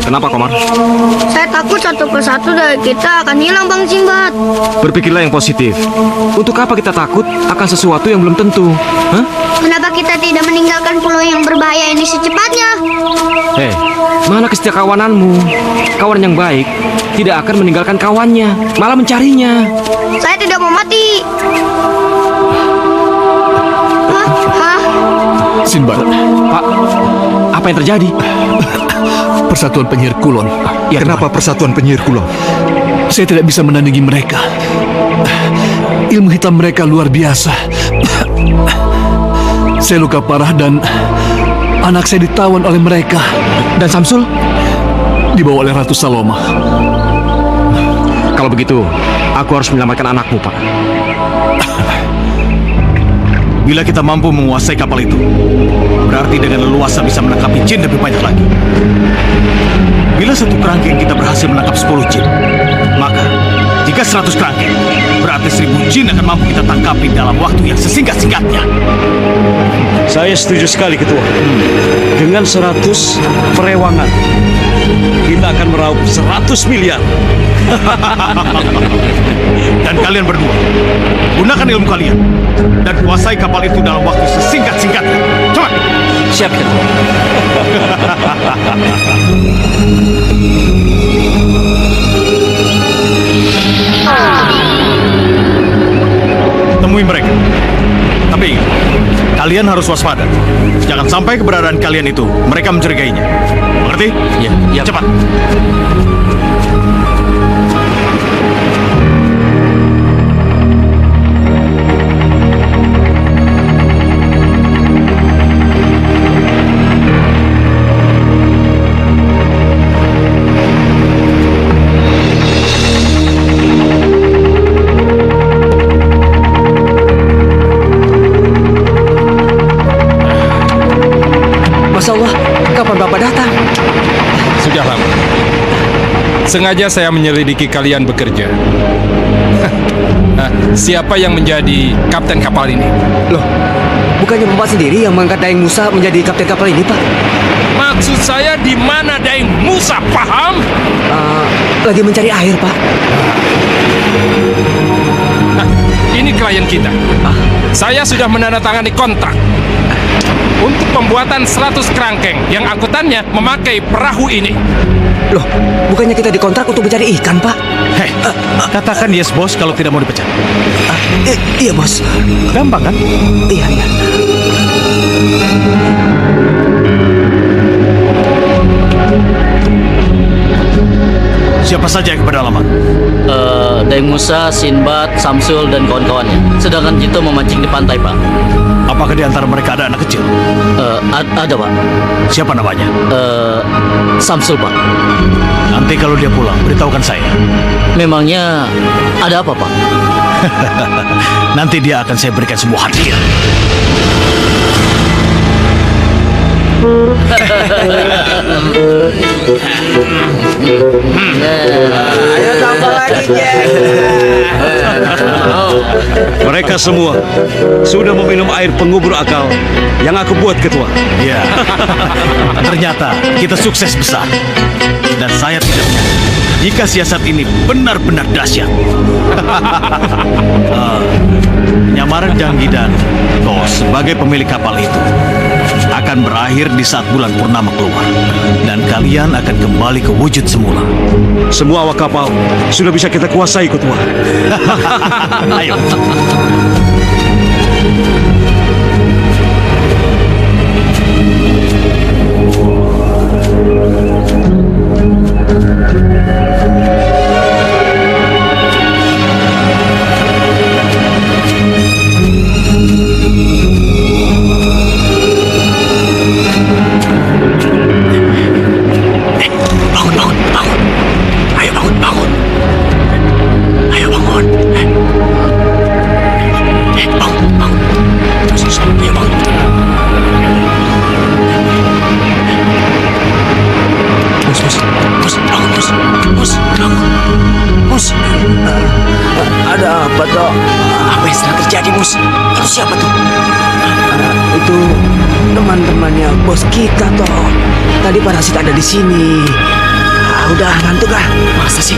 Kenapa, Komar? Saya takut satu persatu dari kita akan hilang, Bang Sinbad. Berpikirlah yang positif. Untuk apa kita takut akan sesuatu yang belum tentu? Hah? Kenapa kita tidak meninggalkan pulau yang berbahaya ini secepatnya? Mana kesetiakawananmu? Kawan yang baik tidak akan meninggalkan kawannya, malah mencarinya. Saya tidak mau mati. Sinbad. Pak, apa yang terjadi? Persatuan Penyihir Kulon. Ya, Kenapa Persatuan Penyihir Kulon? Saya tidak bisa menandingi mereka. Ilmu hitam mereka luar biasa. Saya luka parah dan anak saya ditawan oleh mereka. Dan Samsul? Dibawa oleh Ratu Saloma. Kalau begitu, aku harus menyelamatkan anakmu, Pak. Bila kita mampu menguasai kapal itu, berarti dengan leluasa bisa menangkapi jin lebih banyak lagi. Bila satu kerangkeng kita berhasil menangkap 10 jin, maka jika 100 kerangkeng, berarti 1000 jin akan mampu kita tangkapi dalam waktu yang sesingkat-singkatnya. Saya setuju sekali, Ketua. Dengan 100 perewangan, kita akan meraup 100 miliar. Dan kalian berdua, gunakan ilmu kalian dan kuasai kapal itu dalam waktu sesingkat-singkatnya. Cepat! Siap, Ketua. Temui mereka. Tapi ingat, kalian harus waspada. Jangan sampai keberadaan kalian itu mereka mencurigainya. Mengerti? Ya. Cepat. Masya Allah, kapan Bapak datang? Sudah lama. sengaja saya menyelidiki kalian bekerja. Siapa yang menjadi kapten kapal ini? Loh, bukannya Bapak sendiri yang mengangkat Daeng Musa menjadi kapten kapal ini, Pak? Maksud saya di mana Daeng Musa, paham? Lagi mencari air, Pak. Ini klien kita. Saya sudah menandatangani kontrak untuk pembuatan 100 kerangkeng yang angkutannya memakai perahu ini. Loh, bukannya kita dikontrak untuk mencari ikan, Pak? Hei, katakan yes, bos, kalau tidak mau dipecat. Iya, bos. Gampang, kan? Iya. Siapa saja yang berpengalaman? Daeng Musa, Sinbad, Samsul, dan kawan-kawannya. Sedangkan Jito memancing di pantai, Pak. Apakah di antara mereka ada anak kecil? Ada, Pak. Siapa namanya? Samsul, Pak. Nanti kalau dia pulang, beritahukan saya. Memangnya ada apa, Pak? Nanti dia akan saya berikan sebuah hadiah. Ayo tambah lagi, Jack. Mereka semua sudah meminum air pengubur akal yang aku buat, Ketua. Ya, ternyata kita sukses besar. Dan saya tidak menyangka jika siasat ini benar-benar dahsyat. Penyamaran Janggi dan Tos sebagai pemilik kapal itu akan berakhir di saat bulan purnama keluar. Dan kalian akan kembali ke wujud semula. Semua awak kapal sudah bisa kita kuasai, Ketua. Ayo. Ada apa, Dok? Apa yang sedang terjadi, Mus? Itu siapa tuh? Itu teman-temannya bos kita, toh. Tadi parasit ada di sini. Udah ngantuk ah. Masa sih?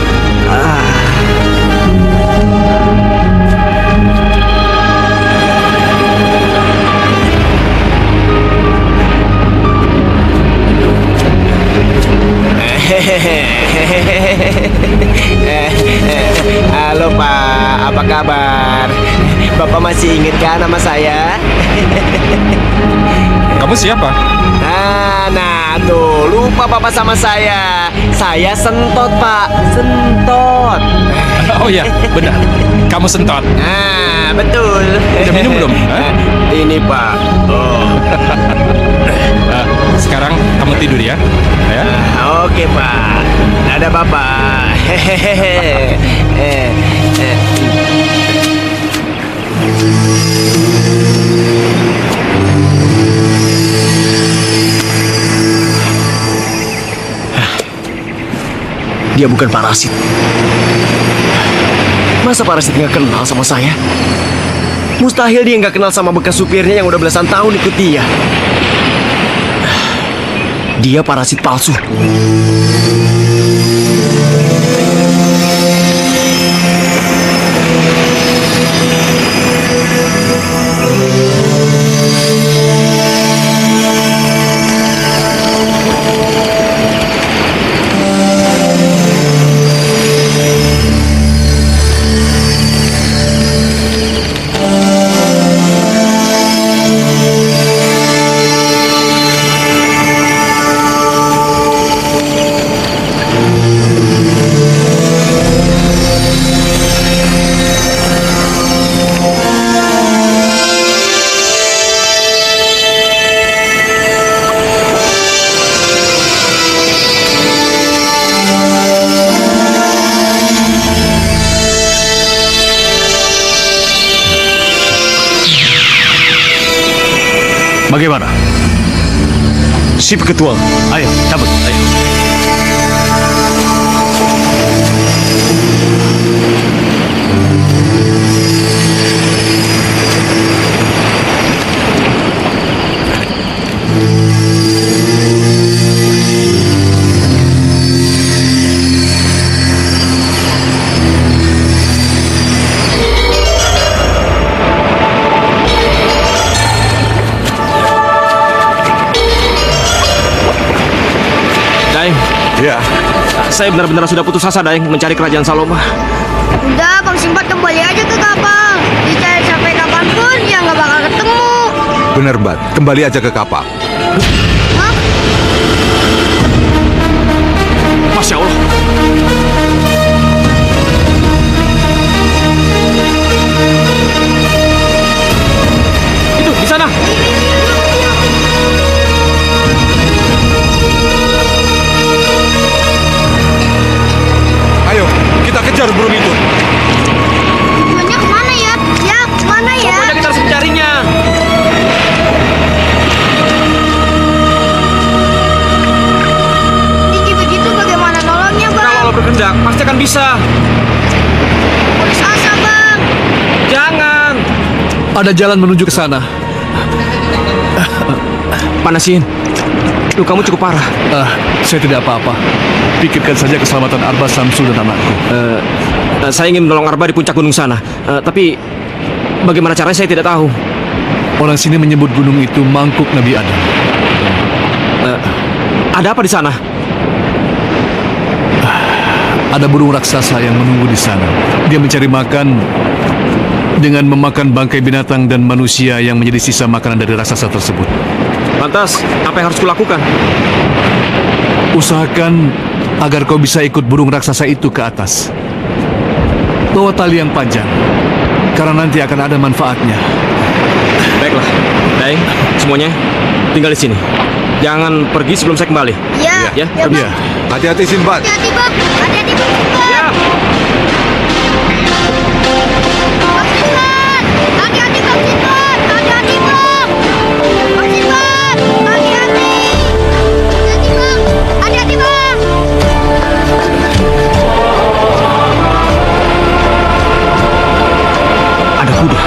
Halo Pak, apa kabar? Bapak masih ingat kan nama saya? Kamu siapa? Nah tuh, lupa Bapak sama saya. Saya Sentot, Pak. Sentot. Oh ya, benar. Kamu Sentot. Betul. Udah minum belum? Ini Pak. Oh. Sekarang kamu tidur ya. Oke Pak. Ada Bapak. Dia bukan parasit. Masa parasit nggak kenal sama saya? Mustahil dia nggak kenal sama bekas supirnya yang udah belasan tahun ikut dia. Dia parasit palsu. Bagaimana? Sip, Ketua. Ayo, cabut. Ayo. Saya benar-benar sudah putus asa, Daeng, mencari kerajaan Saloma. Udah, Bang Simbat kembali aja ke kapal. Dicari sampai kapanpun, ya nggak bakal ketemu. Benar, Bat. Kembali aja ke kapal. Masya Allah. Itu, di sana. Ayo, kita kejar burung itu. Tujuannya kemana ya? Ya, kemana ya? Pokoknya kita harus mencarinya. Tinggi begitu bagaimana nolongnya, Bang? Kalau Allah berkehendak, pasti akan bisa. Putus asa, Bang. Jangan. Ada jalan menuju ke sana. Panasin. Lukamu cukup parah. Saya tidak apa-apa. Pikirkan saja keselamatan Arba, Samsul, dan anakku. Saya ingin menolong Arba di puncak gunung sana. Tapi bagaimana caranya saya tidak tahu. Orang sini menyebut gunung itu mangkuk Nabi Adam. Ada apa di sana? Ada burung raksasa yang menunggu di sana. Dia mencari makan dengan memakan bangkai binatang dan manusia yang menjadi sisa makanan dari raksasa tersebut. Lantas, apa yang harus kulakukan? Usahakan agar kau bisa ikut burung raksasa itu ke atas. Bawa tali yang panjang, karena nanti akan ada manfaatnya. Baiklah, Daeng, semuanya tinggal di sini. Jangan pergi sebelum saya kembali. Iya. Ya, Bang. Hati-hati, Sinbad. Hati-hati, Bang. Hati-hati, Bang Simbat. Ya. Bang Simbat. Hati-hati, Bang Simbat. Hati-hati, Bang. Bang Simbat. Hati-hati. Hati-hati, Bang. Hati-hati, Bang. Ada kuda.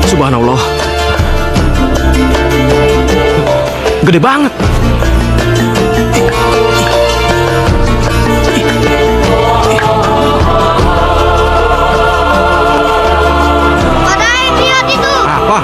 Subhanallah. Gede banget. Daeng, lihat itu. Apa?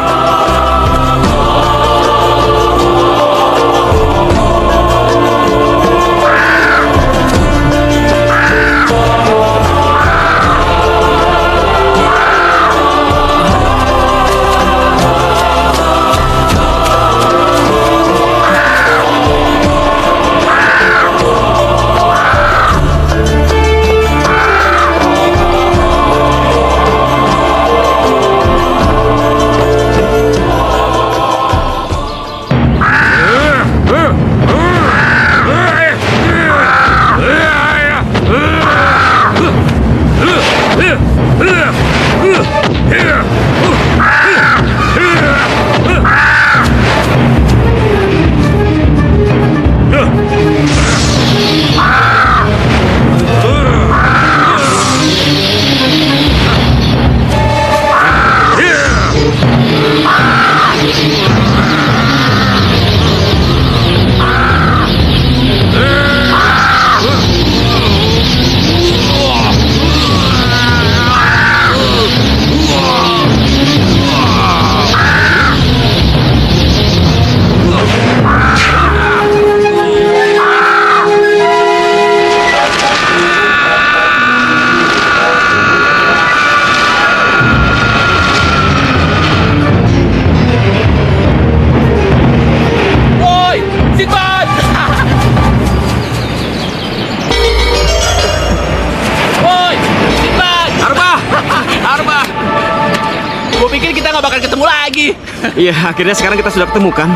pikir kita nggak bakal ketemu lagi. Iya, akhirnya sekarang kita sudah ketemu kan.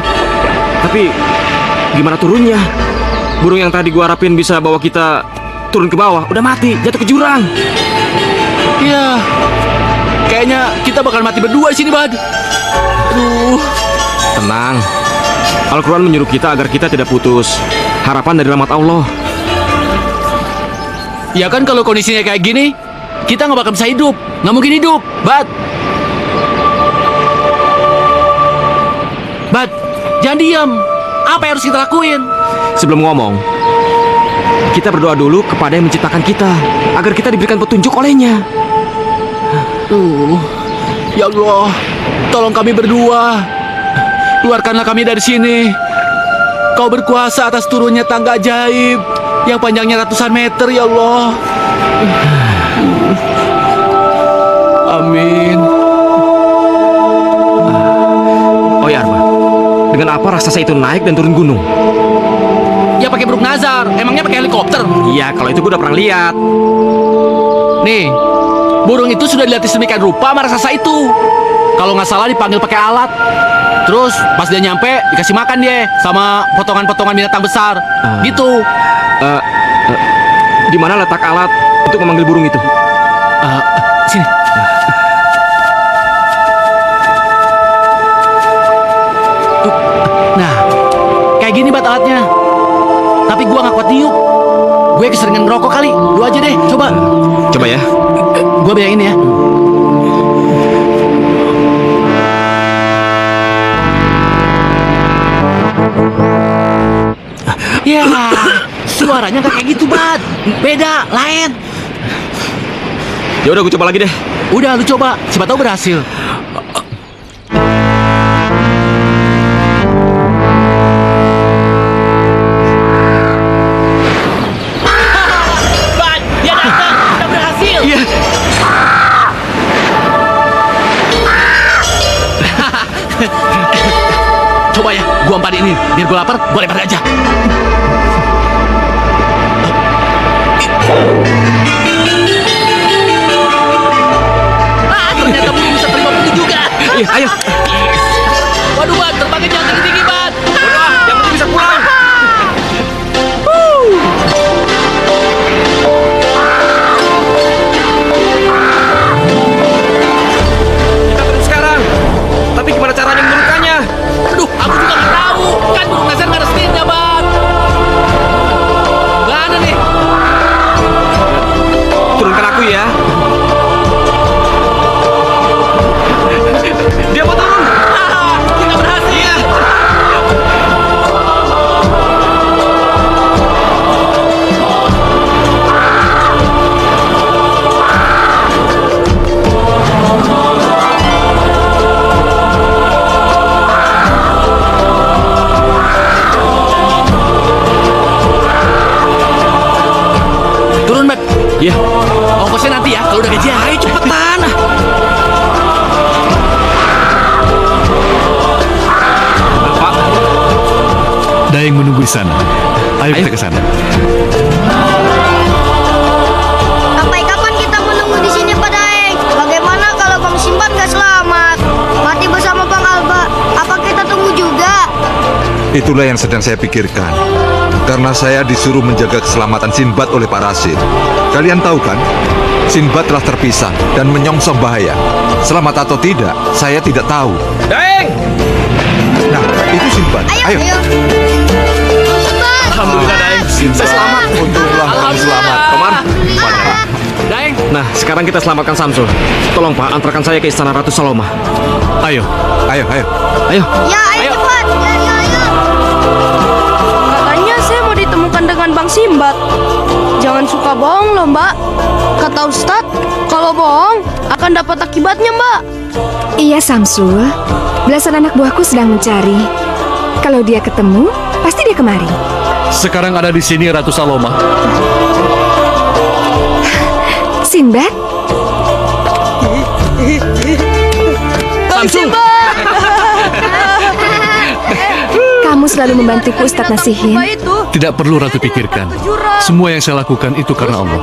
Tapi gimana turunnya? Burung yang tadi gua harapin bisa bawa kita turun ke bawah udah mati, jatuh ke jurang. Iya. Kayaknya kita bakal mati berdua di sini, Bad. Aduh. Tenang. Al-Quran menyuruh kita agar kita tidak putus harapan dari rahmat Allah. Ya kan kalau kondisinya kayak gini, kita nggak bakal bisa hidup. Nggak mungkin hidup, Bad. Bad, jangan diam. Apa yang harus kita lakuin? Sebelum ngomong, kita berdoa dulu kepada yang menciptakan kita agar kita diberikan petunjuk olehnya. Ya Allah, tolong kami berdua. Keluarkanlah kami dari sini. Kau berkuasa atas turunnya tangga ajaib yang panjangnya ratusan meter, ya Allah. Amin. Oh ya Arba, dengan apa raksasa itu naik dan turun gunung? Ya pakai burung nazar. Emangnya pakai helikopter? Iya, kalau itu gue udah pernah lihat. Nih, burung itu sudah dilihat sedemikian rupa sama raksasa itu. Kalau nggak salah dipanggil pakai alat. Terus pas dia nyampe dikasih makan dia sama potongan-potongan binatang besar. Gitu. Di mana letak alat untuk memanggil burung itu? Sini. Nah, kayak gini bat alatnya. Tapi gua nggak kuat niup. Gue keseringan ngerokok kali. Lu aja deh, coba. Coba ya. Gua bayain ya. Ya, suaranya nggak kayak gitu, Bat. Beda, lain. Ya udah, gue coba lagi deh. Udah, lu coba. Siapa tahu berhasil. Bat, dia datang. Kita berhasil. Iya. Coba ya, gua umpanin ini. Biar gua lapar, gua lempar aja. Ternyata burung bisa terima penuh juga. Ayo. Waduh, Bat, terbangnya jangan tinggi-tinggi, Bat. Udah, yang penting bisa pulang. Kita turun sekarang. Tapi gimana caranya menurunkannya? Aduh, aku juga nggak tahu. Kan burung nazar nggak ada setirnya, Bat. Mana nih? Turunkan aku ya. Dia mau turun. Kita berhasil. Turun, Bat. Iya. Ongkosnya nanti ya, kalau udah gajian. Ayo cepetan. Pak. Daeng menunggu di sana. Ayo kita ke sana. Sampai kapan kita menunggu di sini, Pak Daeng? Bagaimana kalau Bang Sinbad nggak selamat? Mati bersama Bang Alba. Apa kita tunggu juga? Itulah yang sedang saya pikirkan. Karena saya disuruh menjaga keselamatan Sinbad oleh Pak Rasid. Kalian tahu kan? Sinbad telah terpisah dan menyongsong bahaya. Selamat atau tidak, saya tidak tahu. Daeng! Nah, itu Sinbad. Ayo. Alhamdulillah, Daeng. Saya selamat. Untunglah kamu selamat. Komar. Daeng. Nah, sekarang kita selamatkan Samsul. Tolong Pak, antarkan saya ke istana Ratu Saloma. Ayo. Ayo. Ya, ayo cepat. Ya. Katanya saya mau ditemukan dengan Bang Sinbad. Jangan suka bohong loh, Mbak. Kata Ustadz, kalau bohong akan dapat akibatnya, Mbak. Iya, Samsul. Belasan anak buahku sedang mencari. Kalau dia ketemu, pasti dia kemari. Sekarang ada di sini Ratu Saloma. Sinbad? Samsul. Kamu selalu membantuku, Ustadz Nasihin. Tidak perlu Ratu pikirkan. Semua yang saya lakukan itu karena Allah.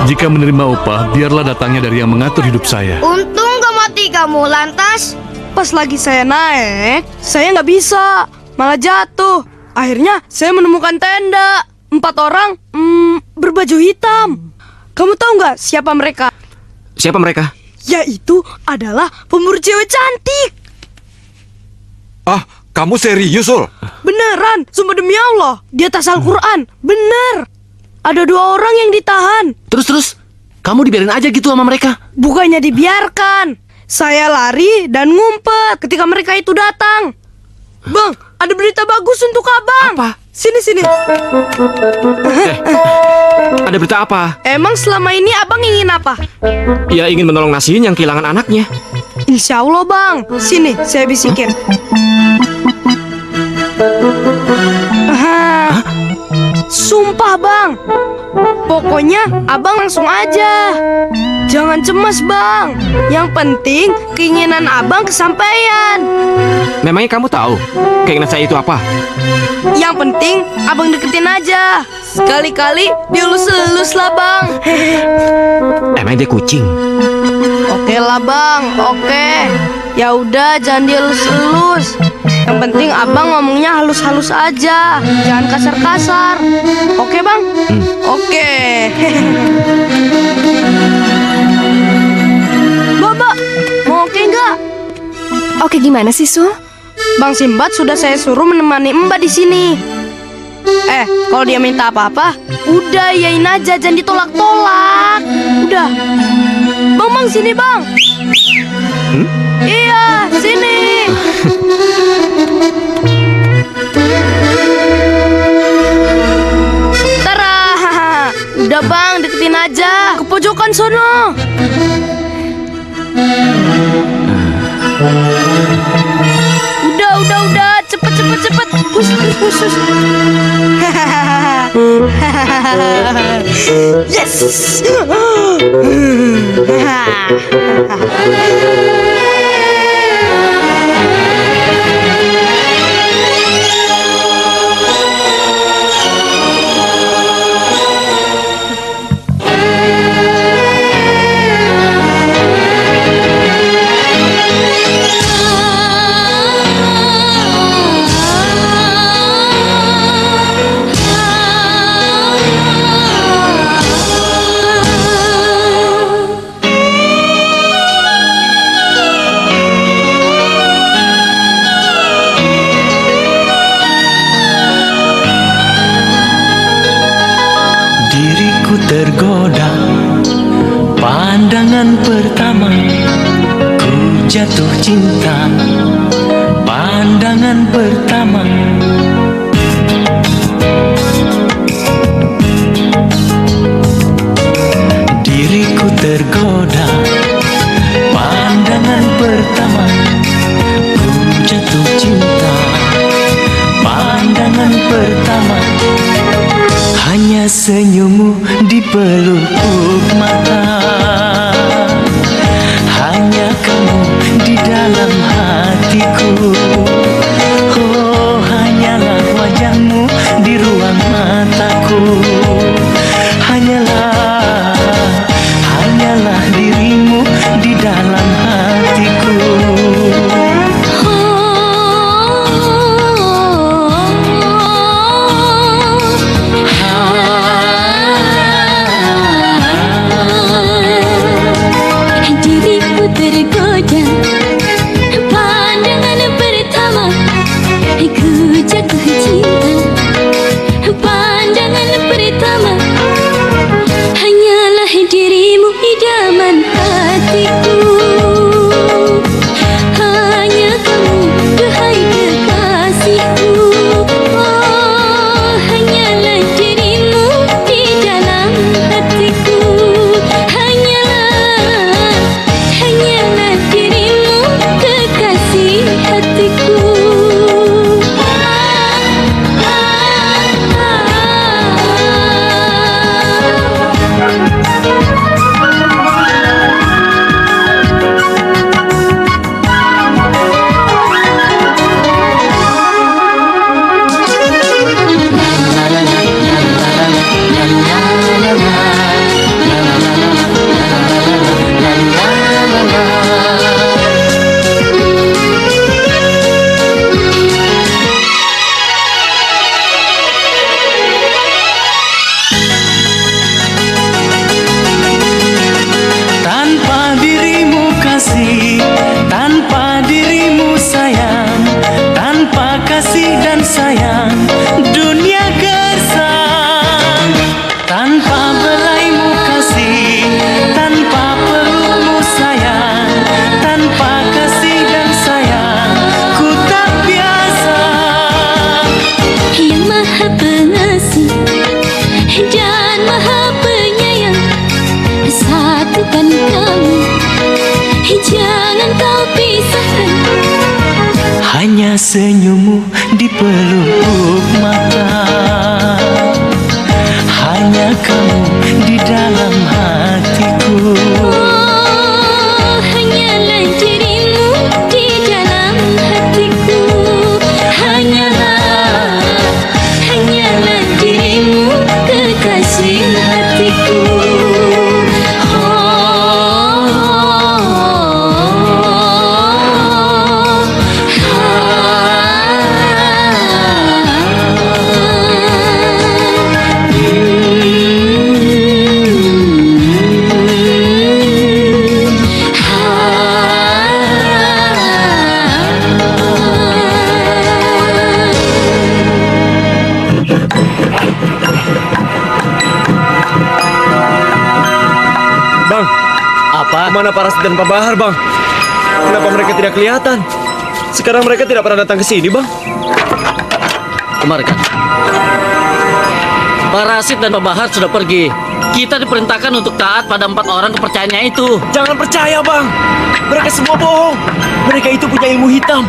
Jika menerima upah, biarlah datangnya dari yang mengatur hidup saya. Untung gak mati lagi kamu, lantas? Pas lagi saya naik, saya nggak bisa, malah jatuh. Akhirnya saya menemukan tenda. 4 orang berbaju hitam. Kamu tahu nggak siapa mereka? Siapa mereka? Yaitu adalah pemburu cewek cantik. Ah, kamu serius, Sul? Beneran, sumpah demi Allah. Di atas Al-Quran, bener. Ada 2 orang yang ditahan. Terus, kamu dibiarin aja gitu sama mereka? Bukannya dibiarkan. Saya lari dan ngumpet ketika mereka itu datang. Bang, ada berita bagus untuk abang. Apa? Sini. Ada berita apa? Emang selama ini abang ingin apa? Ya ingin menolong Nasihin yang kehilangan anaknya. Insya Allah bang. Sini, saya bisikin. Sumpah bang. Pokoknya abang langsung aja. Jangan cemas bang. Yang penting keinginan abang kesampaian. Memangnya kamu tahu keinginan saya itu apa? Yang penting abang deketin aja. Sekali-kali dielus-elus lah bang. Emang dia kucing? Oke lah bang, oke. Ya udah jangan dielus-elus. Yang penting abang ngomongnya halus-halus aja, jangan kasar-kasar. Oke bang? Oke. Mbak, mau oke nggak? Oke gimana sih Sul? Bang Simbat sudah saya suruh menemani Mbak di sini. Kalau dia minta apa-apa, udah yain aja, jangan ditolak-tolak. Udah. Bang, sini bang. Iya, sini. Tara, udah bang, deketin aja ke pojokan sono. Udah, cepet. Hus. Yes. Tergoda pandangan pertama, ku jatuh cinta pandangan pertama. Diriku tergoda pandangan pertama, ku jatuh cinta pandangan pertama. Hanya senyummu di pelupuk mata, hanya kamu di dalam hatiku. Oh, hanyalah wajahmu di ruang mataku. Hanyalah dirimu di dalam hatiku. Diriku sayang, dunia gersang. Tanpa belaimu kasih, tanpa perlumu sayang, tanpa kasih dan sayang, ku tak biasa. Yang maha pengasih dan maha penyayang, satukan kami, jangan kau pisahkan. Hanya senyummu di pelupuk mata, hanya kamu di dalam hatiku. Oh, hanyalah dirimu di dalam hatiku. Hanyalah dirimu kekasih hatiku. Kemana Parasit dan Pak Bahar, Bang? Kenapa mereka tidak kelihatan? Sekarang mereka tidak pernah datang ke sini, Bang. Kemarin kan Parasit dan Pak Bahar sudah pergi. Kita diperintahkan untuk taat pada 4 orang kepercayaannya itu. Jangan percaya, Bang. Mereka semua bohong. Mereka itu punya ilmu hitam.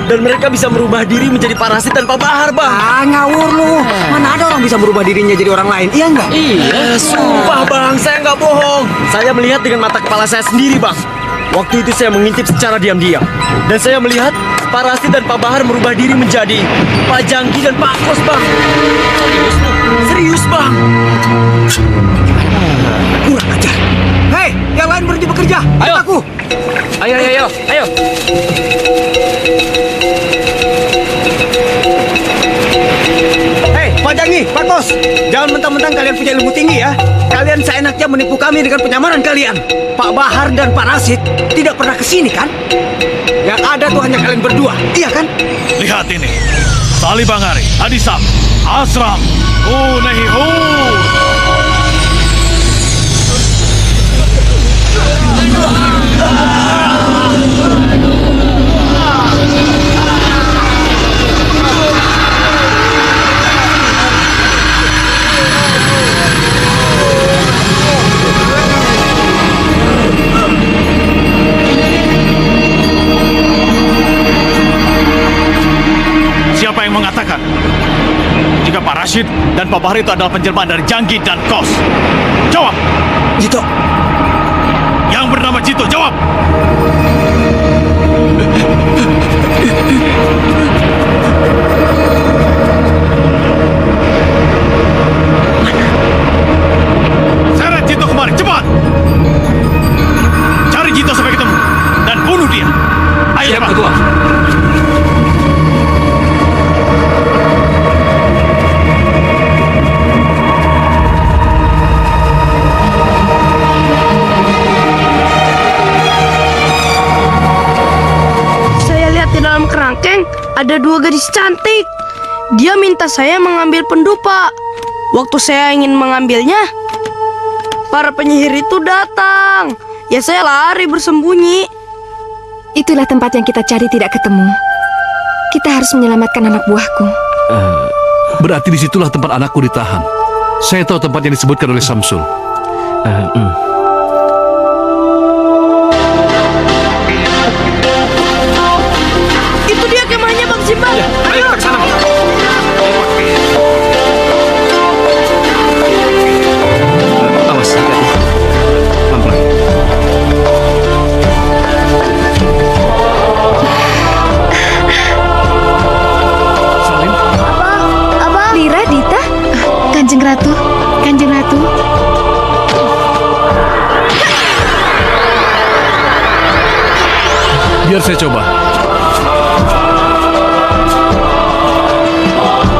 Dan mereka bisa merubah diri menjadi Parasit dan Pak Bahar, Bang. Ah, ngawur lu. Mana ada orang bisa merubah dirinya jadi orang lain, iya nggak? Iya, sumpah, Bang. Saya nggak bohong. Saya melihat dengan mata kepala saya sendiri, Bang. Waktu itu saya mengintip secara diam-diam. Dan saya melihat Parasit dan Pak Bahar merubah diri menjadi Pak Jangki dan Pak Kos, Bang. Serius, Bang. Kurang ajar. Hei, yang lain berhenti bekerja. Ayo. Aku. Ayo. Hei, Pak Jangi, Pak Kos. Jangan mentang-mentang kalian punya ilmu tinggi ya. Kalian seenaknya menipu kami dengan penyamaran kalian. Pak Bahar dan Pak Rasid tidak pernah kesini kan? Yang ada tuh hanya kalian berdua, iya kan? Lihat ini. Sali Bangari, Adisam, Asram, Unehihu. Siapa yang mengatakan jika Pak Rashid dan Pak Bahar itu adalah penjelmaan dari Jangki dan Kos? Jawab. Jito. Yang bernama Jito, jawab. Seret Jito kemari, cepat. Cari Jito sampai ketemu dan bunuh dia. Ayo, siap, cepat. Ketua. Dalam kerangkeng ada 2 gadis cantik. Dia minta saya mengambil pendupa. Waktu saya ingin mengambilnya, para penyihir itu datang. Ya saya lari bersembunyi. Itulah tempat yang kita cari tidak ketemu. Kita harus menyelamatkan anak buahku. Berarti disitulah tempat anakku ditahan. Saya tahu tempat yang disebutkan oleh Samsul. Itu dia kemahnya Bang Simbang. Ayo ke sana. Awas, hati-hati. Pelan-pelan. Salim. Abang. Lira, Dita. Kanjeng Ratu. Kanjeng Ratu. Biar saya coba.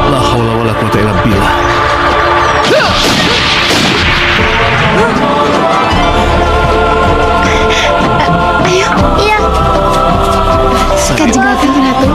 La haula wala quwata illa billah. Ayo. Iya. Kanjeng Ratu, Ratu.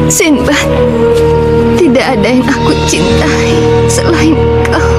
Sinbad, tidak ada yang aku cintai selain kau.